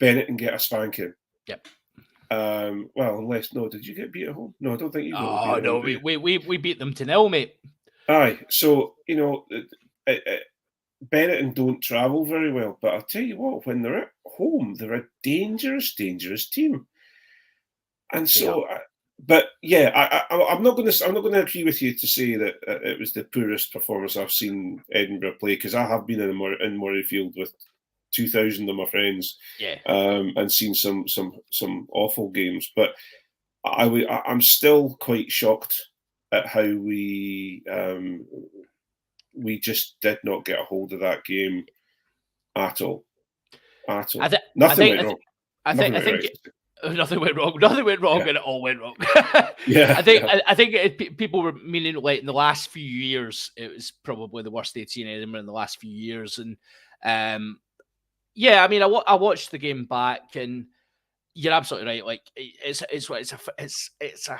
Benetton get a spanking. Yep. Did you get beat at home? No, I don't think you got beat at home. We beat them to 0, mate. Aye, so Benetton don't travel very well, but I'll tell you what, when they're at home, they're a dangerous, dangerous team. And so, I'm not going to agree with you to say that it was the poorest performance I've seen Edinburgh play, because I have been in Murrayfield with 2,000 of my friends, and seen some awful games. But I'm still quite shocked at how we just did not get a hold of that game at all. Nothing went wrong. Nothing went wrong. Nothing went wrong, and it all went wrong. I think people were meaning, like, in the last few years, it was probably the worst they'd seen Edinburgh in the last few years. And I mean, I watched the game back, and you're absolutely right. Like, it's a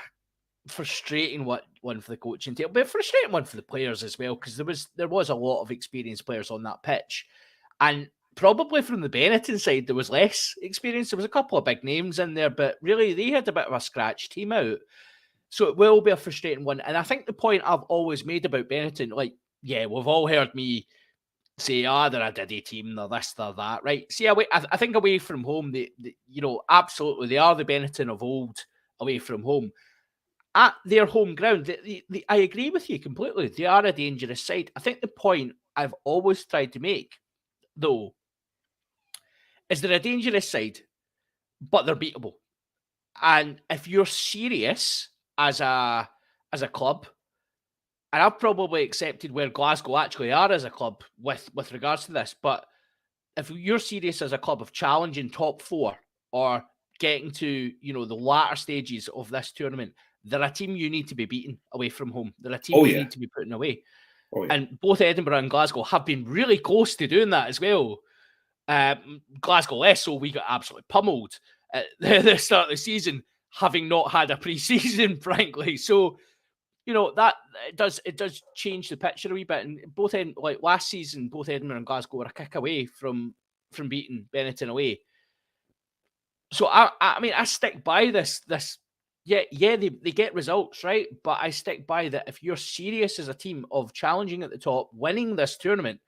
frustrating one for the coaching team, but a frustrating one for the players as well, because there was a lot of experienced players on that pitch, and probably from the Benetton side there was less experience. There was a couple of big names in there, but really they had a bit of a scratch team out, so it will be a frustrating one. And I think the point I've always made about Benetton, like, we've all heard me say, they're a diddy team, they're this, they're that, right? See, I think away from home, they absolutely, they are the Benetton of old away from home. At their home ground, I agree with you completely. They are a dangerous side. I think the point I've always tried to make, though, is they're a dangerous side, but they're beatable. And if you're serious as a club, and I've probably accepted where Glasgow actually are as a club with regards to this, but if you're serious as a club of challenging top four or getting to the latter stages of this tournament, they're a team you need to be beating away from home. They're a team you need to be putting away. And both Edinburgh and Glasgow have been really close to doing that as well. Glasgow less so. We got absolutely pummeled at the start of the season, having not had a pre-season, frankly. So, that it does change the picture a wee bit. And both like last season, both Edinburgh and Glasgow were a kick away from beating Benetton away. So I mean, I stick by this. They get results, right? But I stick by that. If you're serious as a team of challenging at the top, winning this tournament,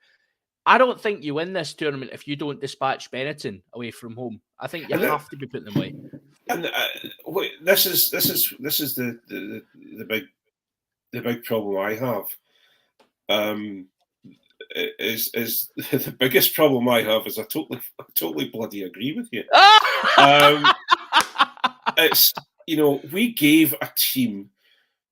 I don't think you win this tournament if you don't dispatch Benetton away from home. I think you have to be putting them away. And this is the big problem I have. Is the biggest problem I have is I totally bloody agree with you. It's we gave a team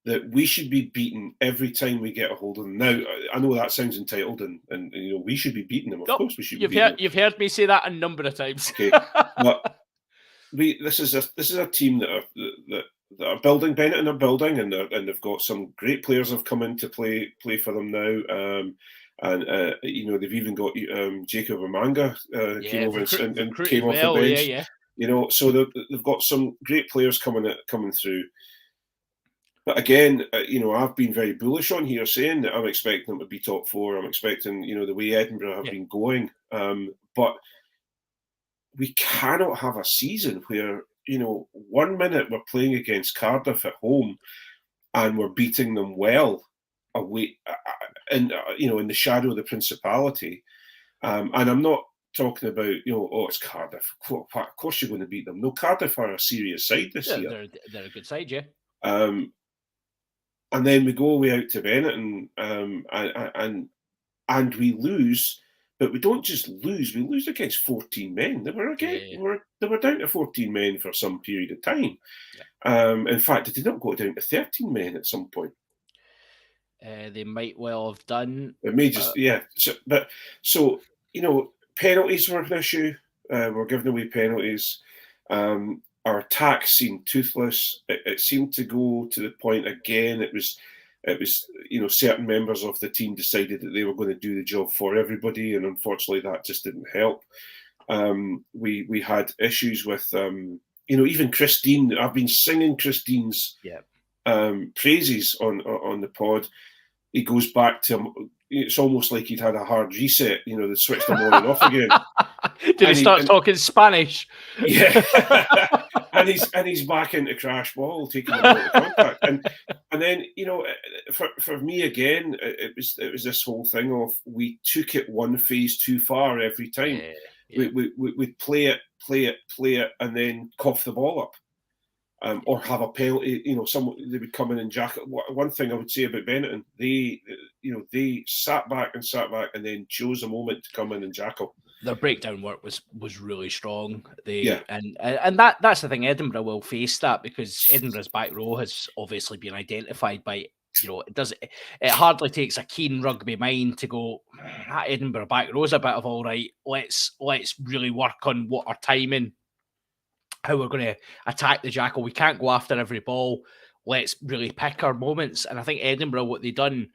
that we should be beaten every time we get a hold of them. Now, I know that sounds entitled, and we should be beating them. Of course, we should. You've heard me say that a number of times. Okay, but this is a team that are building. Benetton are building, and they've got some great players have come in to play for them now. And they've even got Jacob Amanga came over and came off the bench. So they've got some great players coming through. But again, I've been very bullish on here, saying that I'm expecting them to be top four. I'm expecting, the way Edinburgh have been going. But we cannot have a season where, 1 minute we're playing against Cardiff at home and we're beating them well away, in the shadow of the Principality. And I'm not talking about, it's Cardiff. Of course you're going to beat them. No, Cardiff are a serious side this year. They're a good side, yeah. And then we go away out to Benetton, and we lose, but we don't just lose. We lose against 14 men. They were down to 14 men for some period of time. Yeah. In fact, they did not go down to 13 men at some point. They might well have done. It may just So penalties were an issue. We're giving away penalties. Our attacks seemed toothless. It seemed to go to the point again. It was certain members of the team decided that they were going to do the job for everybody, and unfortunately that just didn't help. We had issues with even Christine. I've been singing Christine's praises on the pod. He goes back to, it's almost like he'd had a hard reset. They switched him on and off again. Did he start talking Spanish? Yeah. and he's back into crash ball, taking a lot of contact. And then, for me again, it was this whole thing of we took it one phase too far every time. Yeah. We'd play it, and then cough the ball up. Or have a penalty, they would come in and jack it. One thing I would say about Benetton, they sat back and then chose a moment to come in and jackal. their breakdown work was really strong. Yeah. And that's the thing. Edinburgh will face that because Edinburgh's back row has obviously been identified by, it hardly takes a keen rugby mind to go, that Edinburgh back row's a bit of all right. Let's really work on what our timing, how we're going to attack the jackal. We can't go after every ball. Let's really pick our moments. And I think Edinburgh, what they done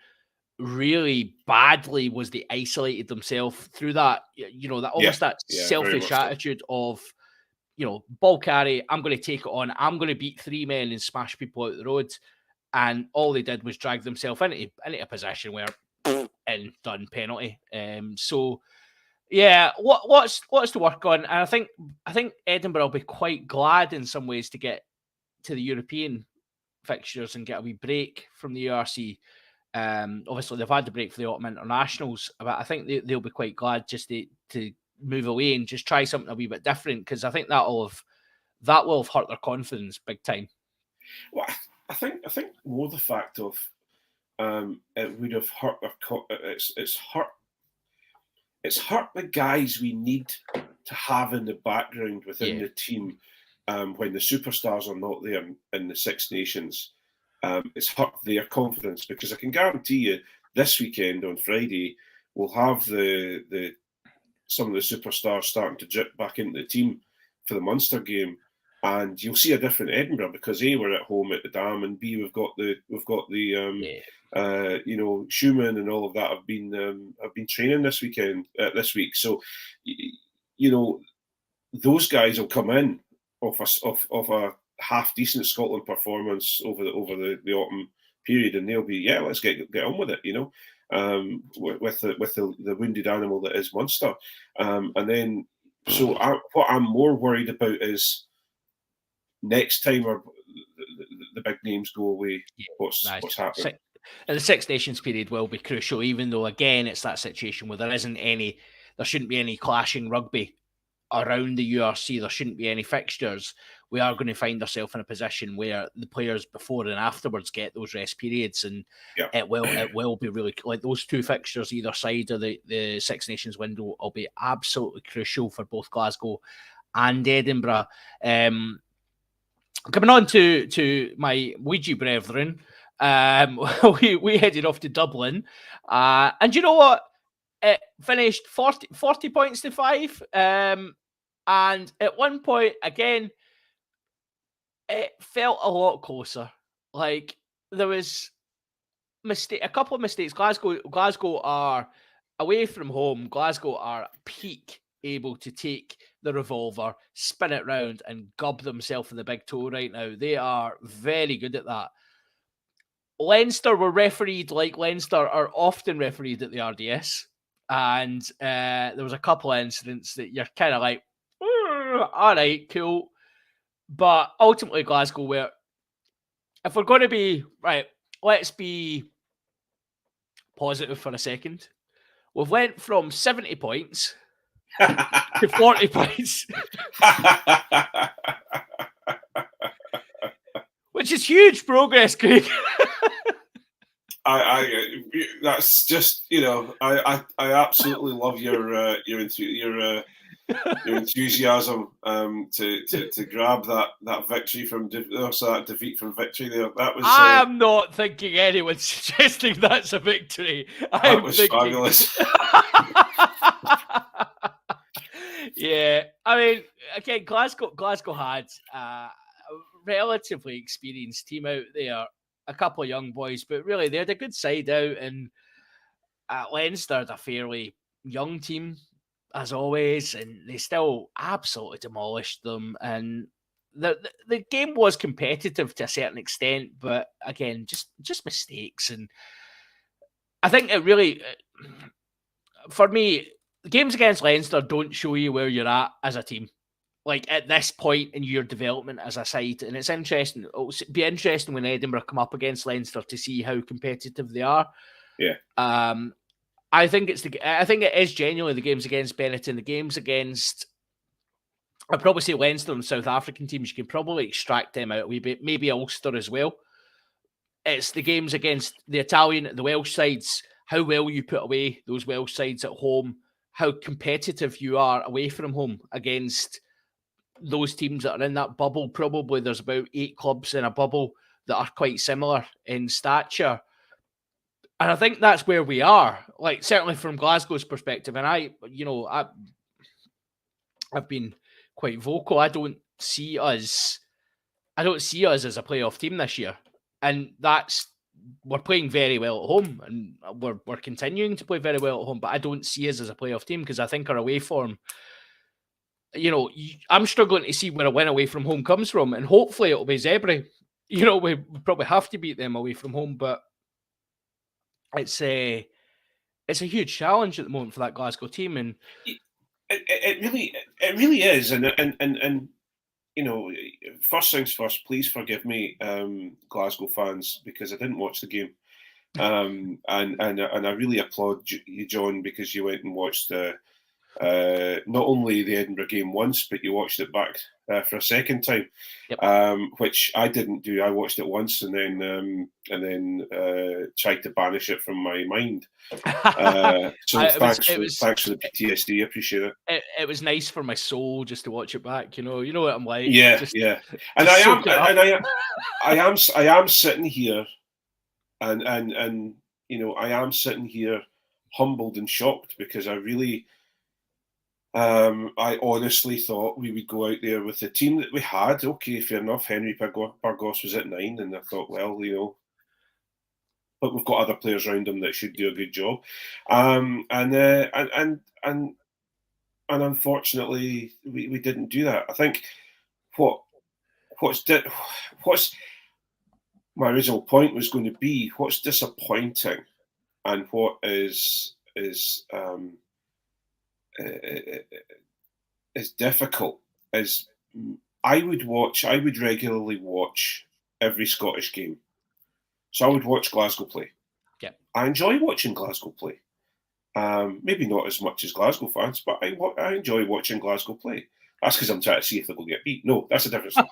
really badly was they isolated themselves through that, that almost that selfish attitude of, ball carry, I'm going to take it on, I'm going to beat three men and smash people out the road. And all they did was drag themselves into a position where and done, penalty. So yeah, what's to work on? And I think Edinburgh will be quite glad in some ways to get to the European fixtures and get a wee break from the URC. Obviously, they've had the break for the autumn internationals, but I think they'll be quite glad just to move away and just try something a wee bit different, because I think that will have hurt their confidence big time. Well, I think more the fact of it would have hurt their it's hurt the guys we need to have in the background within the team when the superstars are not there in the Six Nations. It's hurt their confidence, because I can guarantee you this weekend on Friday we'll have some of the superstars starting to drip back into the team for the Munster game, and you'll see a different Edinburgh because A, we're at home at the Dam, and B, we've got the Schumann and all of that have been training this week. So those guys will come in off a half decent Scotland performance over the autumn period, and they'll be let's get on with it, with the wounded animal that is Munster, and then what I'm more worried about is next time the big names go away, what's happening. And the Six Nations period will be crucial, even though again it's that situation where there shouldn't be any clashing rugby around the URC. There shouldn't be any fixtures. We are going to find ourselves in a position where the players before and afterwards get those rest periods, and it will be really like those two fixtures either side of the Six Nations window will be absolutely crucial for both Glasgow and Edinburgh. Coming on to my Ouija brethren, we headed off to Dublin, and you know what? It finished 40 points to 5. And at one point, again, it felt a lot closer. Like, there was a couple of mistakes. Glasgow are away from home. Glasgow are peak able to take the revolver, spin it round, and gob themselves in the big toe right now. They are very good at that. Leinster were refereed like Leinster are often refereed at the RDS. And there was a couple of incidents that you're kind of like, all right, cool. But ultimately, Glasgow were, if we're going to be, right, let's be positive for a second. We've went from 70 points to 40 points. Which is huge progress, Craig. That's just, I absolutely love your enthusiasm to grab that victory from that defeat from victory there. That was. I am not thinking anyone's suggesting that's a victory. That was fabulous. Yeah, I mean, again, Glasgow had a relatively experienced team out there. A couple of young boys, but really they had a good side out, and Leinster had a fairly young team as always, and they still absolutely demolished them. And the game was competitive to a certain extent, but again, just mistakes. And I think it really, for me, games against Leinster don't show you where you're at as a team. Like at this point in your development as a side, and it's interesting. It'll be interesting when Edinburgh come up against Leinster to see how competitive they are. Yeah. I think it is genuinely the games against Benetton, the games against. I'd probably say Leinster and South African teams. You can probably extract them out a wee bit. Maybe Ulster as well. It's the games against the Italian, the Welsh sides. How well you put away those Welsh sides at home. how competitive you are away from home against those teams that are in that bubble. Probably there's about 8 clubs in a bubble that are quite similar in stature. And I think that's where we are, like certainly from Glasgow's perspective. And I've been quite vocal. I don't see us as a playoff team this year. And we're playing very well at home, and we're continuing to play very well at home, but I don't see us as a playoff team because I think our away form, I'm struggling to see where a win away from home comes from, and hopefully it'll be Zebra. We probably have to beat them away from home, but it's a huge challenge at the moment for that Glasgow team, and it really is, and first things first, please forgive me, Glasgow fans, because I didn't watch the game, and I really applaud you, John, because you went and watched not only the Edinburgh game once, but you watched it back for a second time, which I didn't do. I watched it once and then tried to banish it from my mind. So thanks for the PTSD. I appreciate it. It was nice for my soul just to watch it back. You know what I'm like. Yeah, yeah. And I am sitting here, and I am sitting here humbled and shocked because I honestly thought we would go out there with the team that we had. Okay, fair enough. Henry Burgos was at 9, and I thought, well, but we've got other players around him that should do a good job. And unfortunately, we didn't do that. I think what's my original point was going to be, what's disappointing, and what is difficult is I would regularly watch every Scottish game. So I would watch Glasgow play. Yeah. I enjoy watching Glasgow play. Maybe not as much as Glasgow fans, but I enjoy watching Glasgow play. That's because I'm trying to see if they're going to get beat. No, that's a different thing.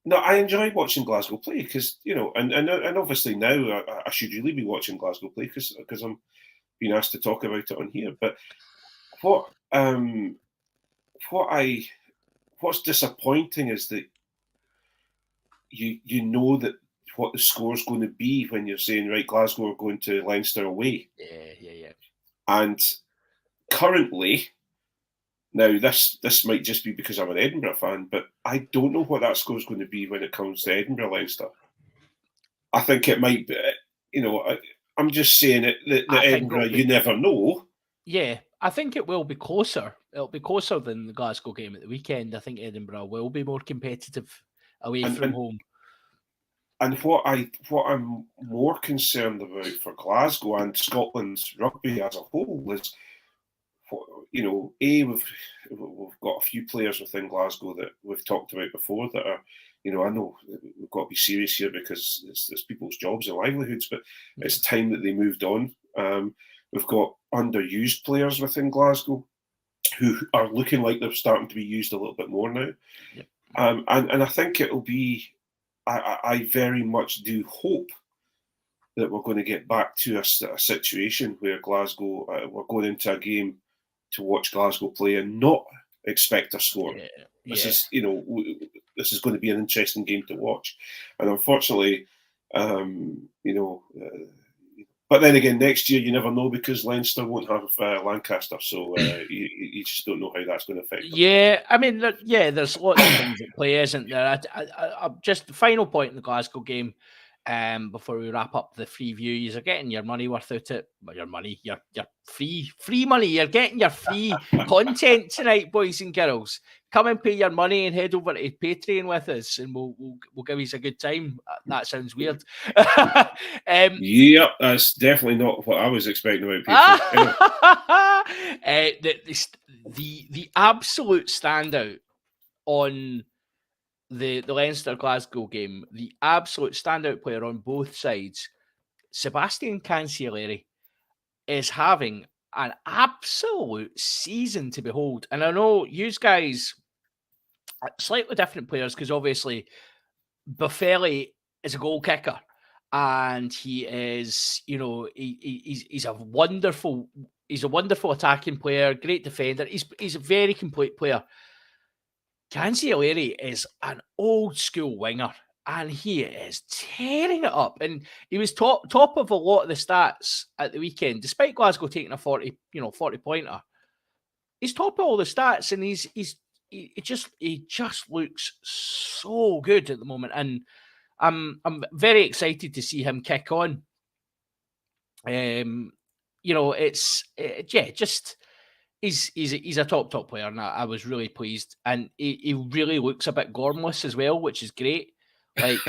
No, I enjoy watching Glasgow play because, and obviously now I should really be watching Glasgow play because I'm being asked to talk about it on here. But what's disappointing is that you know that what the score's going to be when you're saying, right, Glasgow are going to Leinster away. Yeah. And currently, now this might just be because I'm an Edinburgh fan, but I don't know what that score's going to be when it comes to Edinburgh Leinster. I think it might be, I'm just saying it that Edinburgh, you never know. Yeah, I think it will be closer. It'll be closer than the Glasgow game at the weekend. I think Edinburgh will be more competitive away from home. And what I'm more concerned about for Glasgow and Scotland's rugby as a whole is, we've got a few players within Glasgow that we've talked about before that are, I know we've got to be serious here because it's people's jobs and livelihoods, but it's time that they moved on. We've got underused players within Glasgow who are looking like they're starting to be used a little bit more now. Yep. And I think it'll be, I very much do hope that we're going to get back to a situation where Glasgow, we're going into a game to watch Glasgow play and not expect a score. Yeah. This is, this is going to be an interesting game to watch. And unfortunately, but then again, next year you never know because Leinster won't have Lancaster, so you just don't know how that's going to affect them. Yeah, I mean, there's lots of things at play, isn't there? I just the final point in the Glasgow game, before we wrap up the free view, you're getting your money worth out it. Well, your money, your free money. You're getting your free content tonight, boys and girls. Come and pay your money and head over to Patreon with us, and we'll give you a good time. That sounds weird. Yep, that's definitely not what I was expecting about Patreon. The absolute standout on the Leinster Glasgow game, the absolute standout player on both sides, Sebastian Cancellieri, is having an absolute season to behold. And I know you guys are slightly different players because obviously Buffelli is a goal kicker and he is, he's a wonderful He's a wonderful attacking player, great defender. He's a very complete player. Canzielleri is an old school winger, and he is tearing it up. And he was top of a lot of the stats at the weekend, despite Glasgow taking a 40 pointer. He's top of all the stats, and he just looks so good at the moment. And I'm very excited to see him kick on. He's a top player, and I was really pleased. And he really looks a bit gormless as well, which is great. Like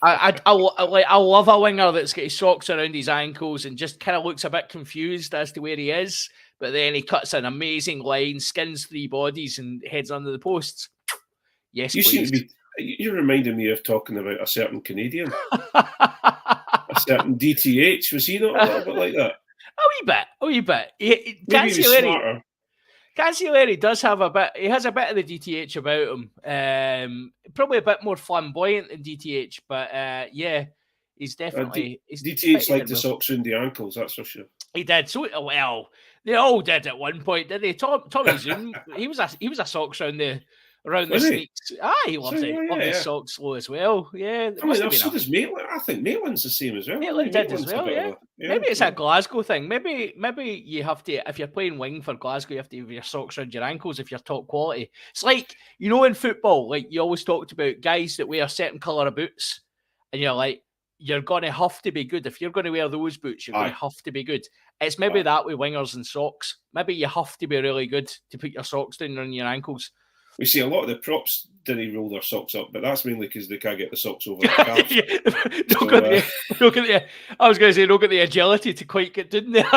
I love a winger that's got his socks around his ankles and just kind of looks a bit confused as to where he is, but then he cuts an amazing line, skins 3 bodies, and heads under the posts. Yes, you please. seem to be. You reminded me of talking about a certain Canadian, a certain DTH. Was he not a little bit like that? A wee bit. Maybe he was smarter. Canzielleri does have a bit. He has a bit of the DTH about him. Probably a bit more flamboyant than DTH, but yeah, he's definitely. DTH liked the socks around the ankles. That's for sure. He did. So well, they all did at one point, did they? Tommy Zoom, he was a socks around the sneaks. He loves it. Loved his socks low as well. Yeah. So does Maitland. I think Maitland's the same as well. Maitland did as well. Yeah. Maybe it's a Glasgow thing. Maybe you have to, if you're playing wing for Glasgow, you have to have your socks around your ankles if you're top quality. It's like, in football, like you always talked about guys that wear a certain colour of boots, and you're like, you're going to have to be good. If you're going to wear those boots, you're going to have to be good. It's maybe that with wingers and socks. Maybe you have to be really good to put your socks down on your ankles. We see a lot of the props didn't roll their socks up, but that's mainly because they can't get the socks over their calves. I was going to say, don't get the agility to quite get down there.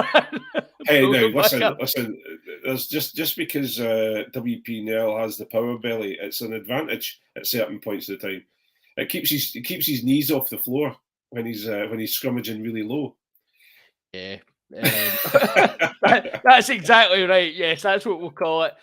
Hey, now listen. There's just because WP has the power belly, it's an advantage at certain points of the time. It keeps his knees off the floor when he's scrummaging really low. Yeah. That's exactly right. Yes, that's what we'll call it.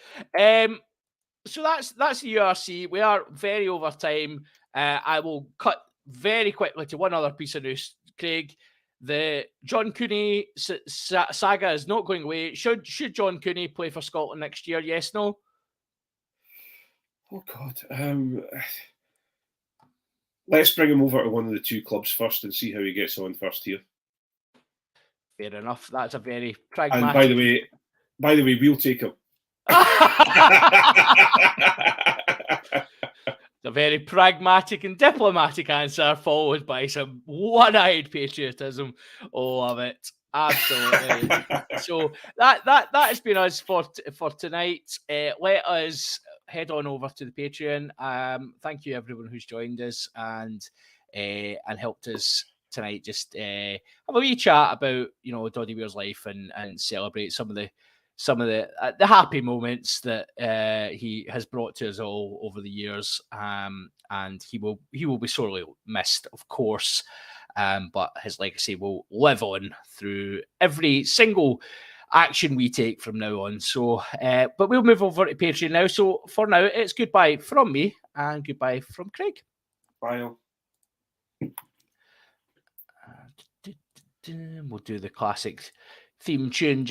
So that's the URC. We are very over time. I will cut very quickly to one other piece of news, Craig. The John Cooney saga is not going away. Should John Cooney play for Scotland next year? Yes, no? Oh, God. Let's bring him over to one of the 2 clubs first and see how he gets on first here. Fair enough. That's a very pragmatic... And by the way, we'll take him. A very pragmatic and diplomatic answer, followed by some one-eyed patriotism. Oh, love it. Absolutely. So that has been us for tonight. Let us head on over to the Patreon. Thank you everyone who's joined us and helped us tonight. Just have a wee chat about Doddy Weir's life and celebrate some of the happy moments that he has brought to us all over the years, and he will be sorely missed, of course, but his legacy will live on through every single action we take from now on. So, but we'll move over to Patreon now. So for now, it's goodbye from me and goodbye from Craig. Bye. We'll do the classic theme tune just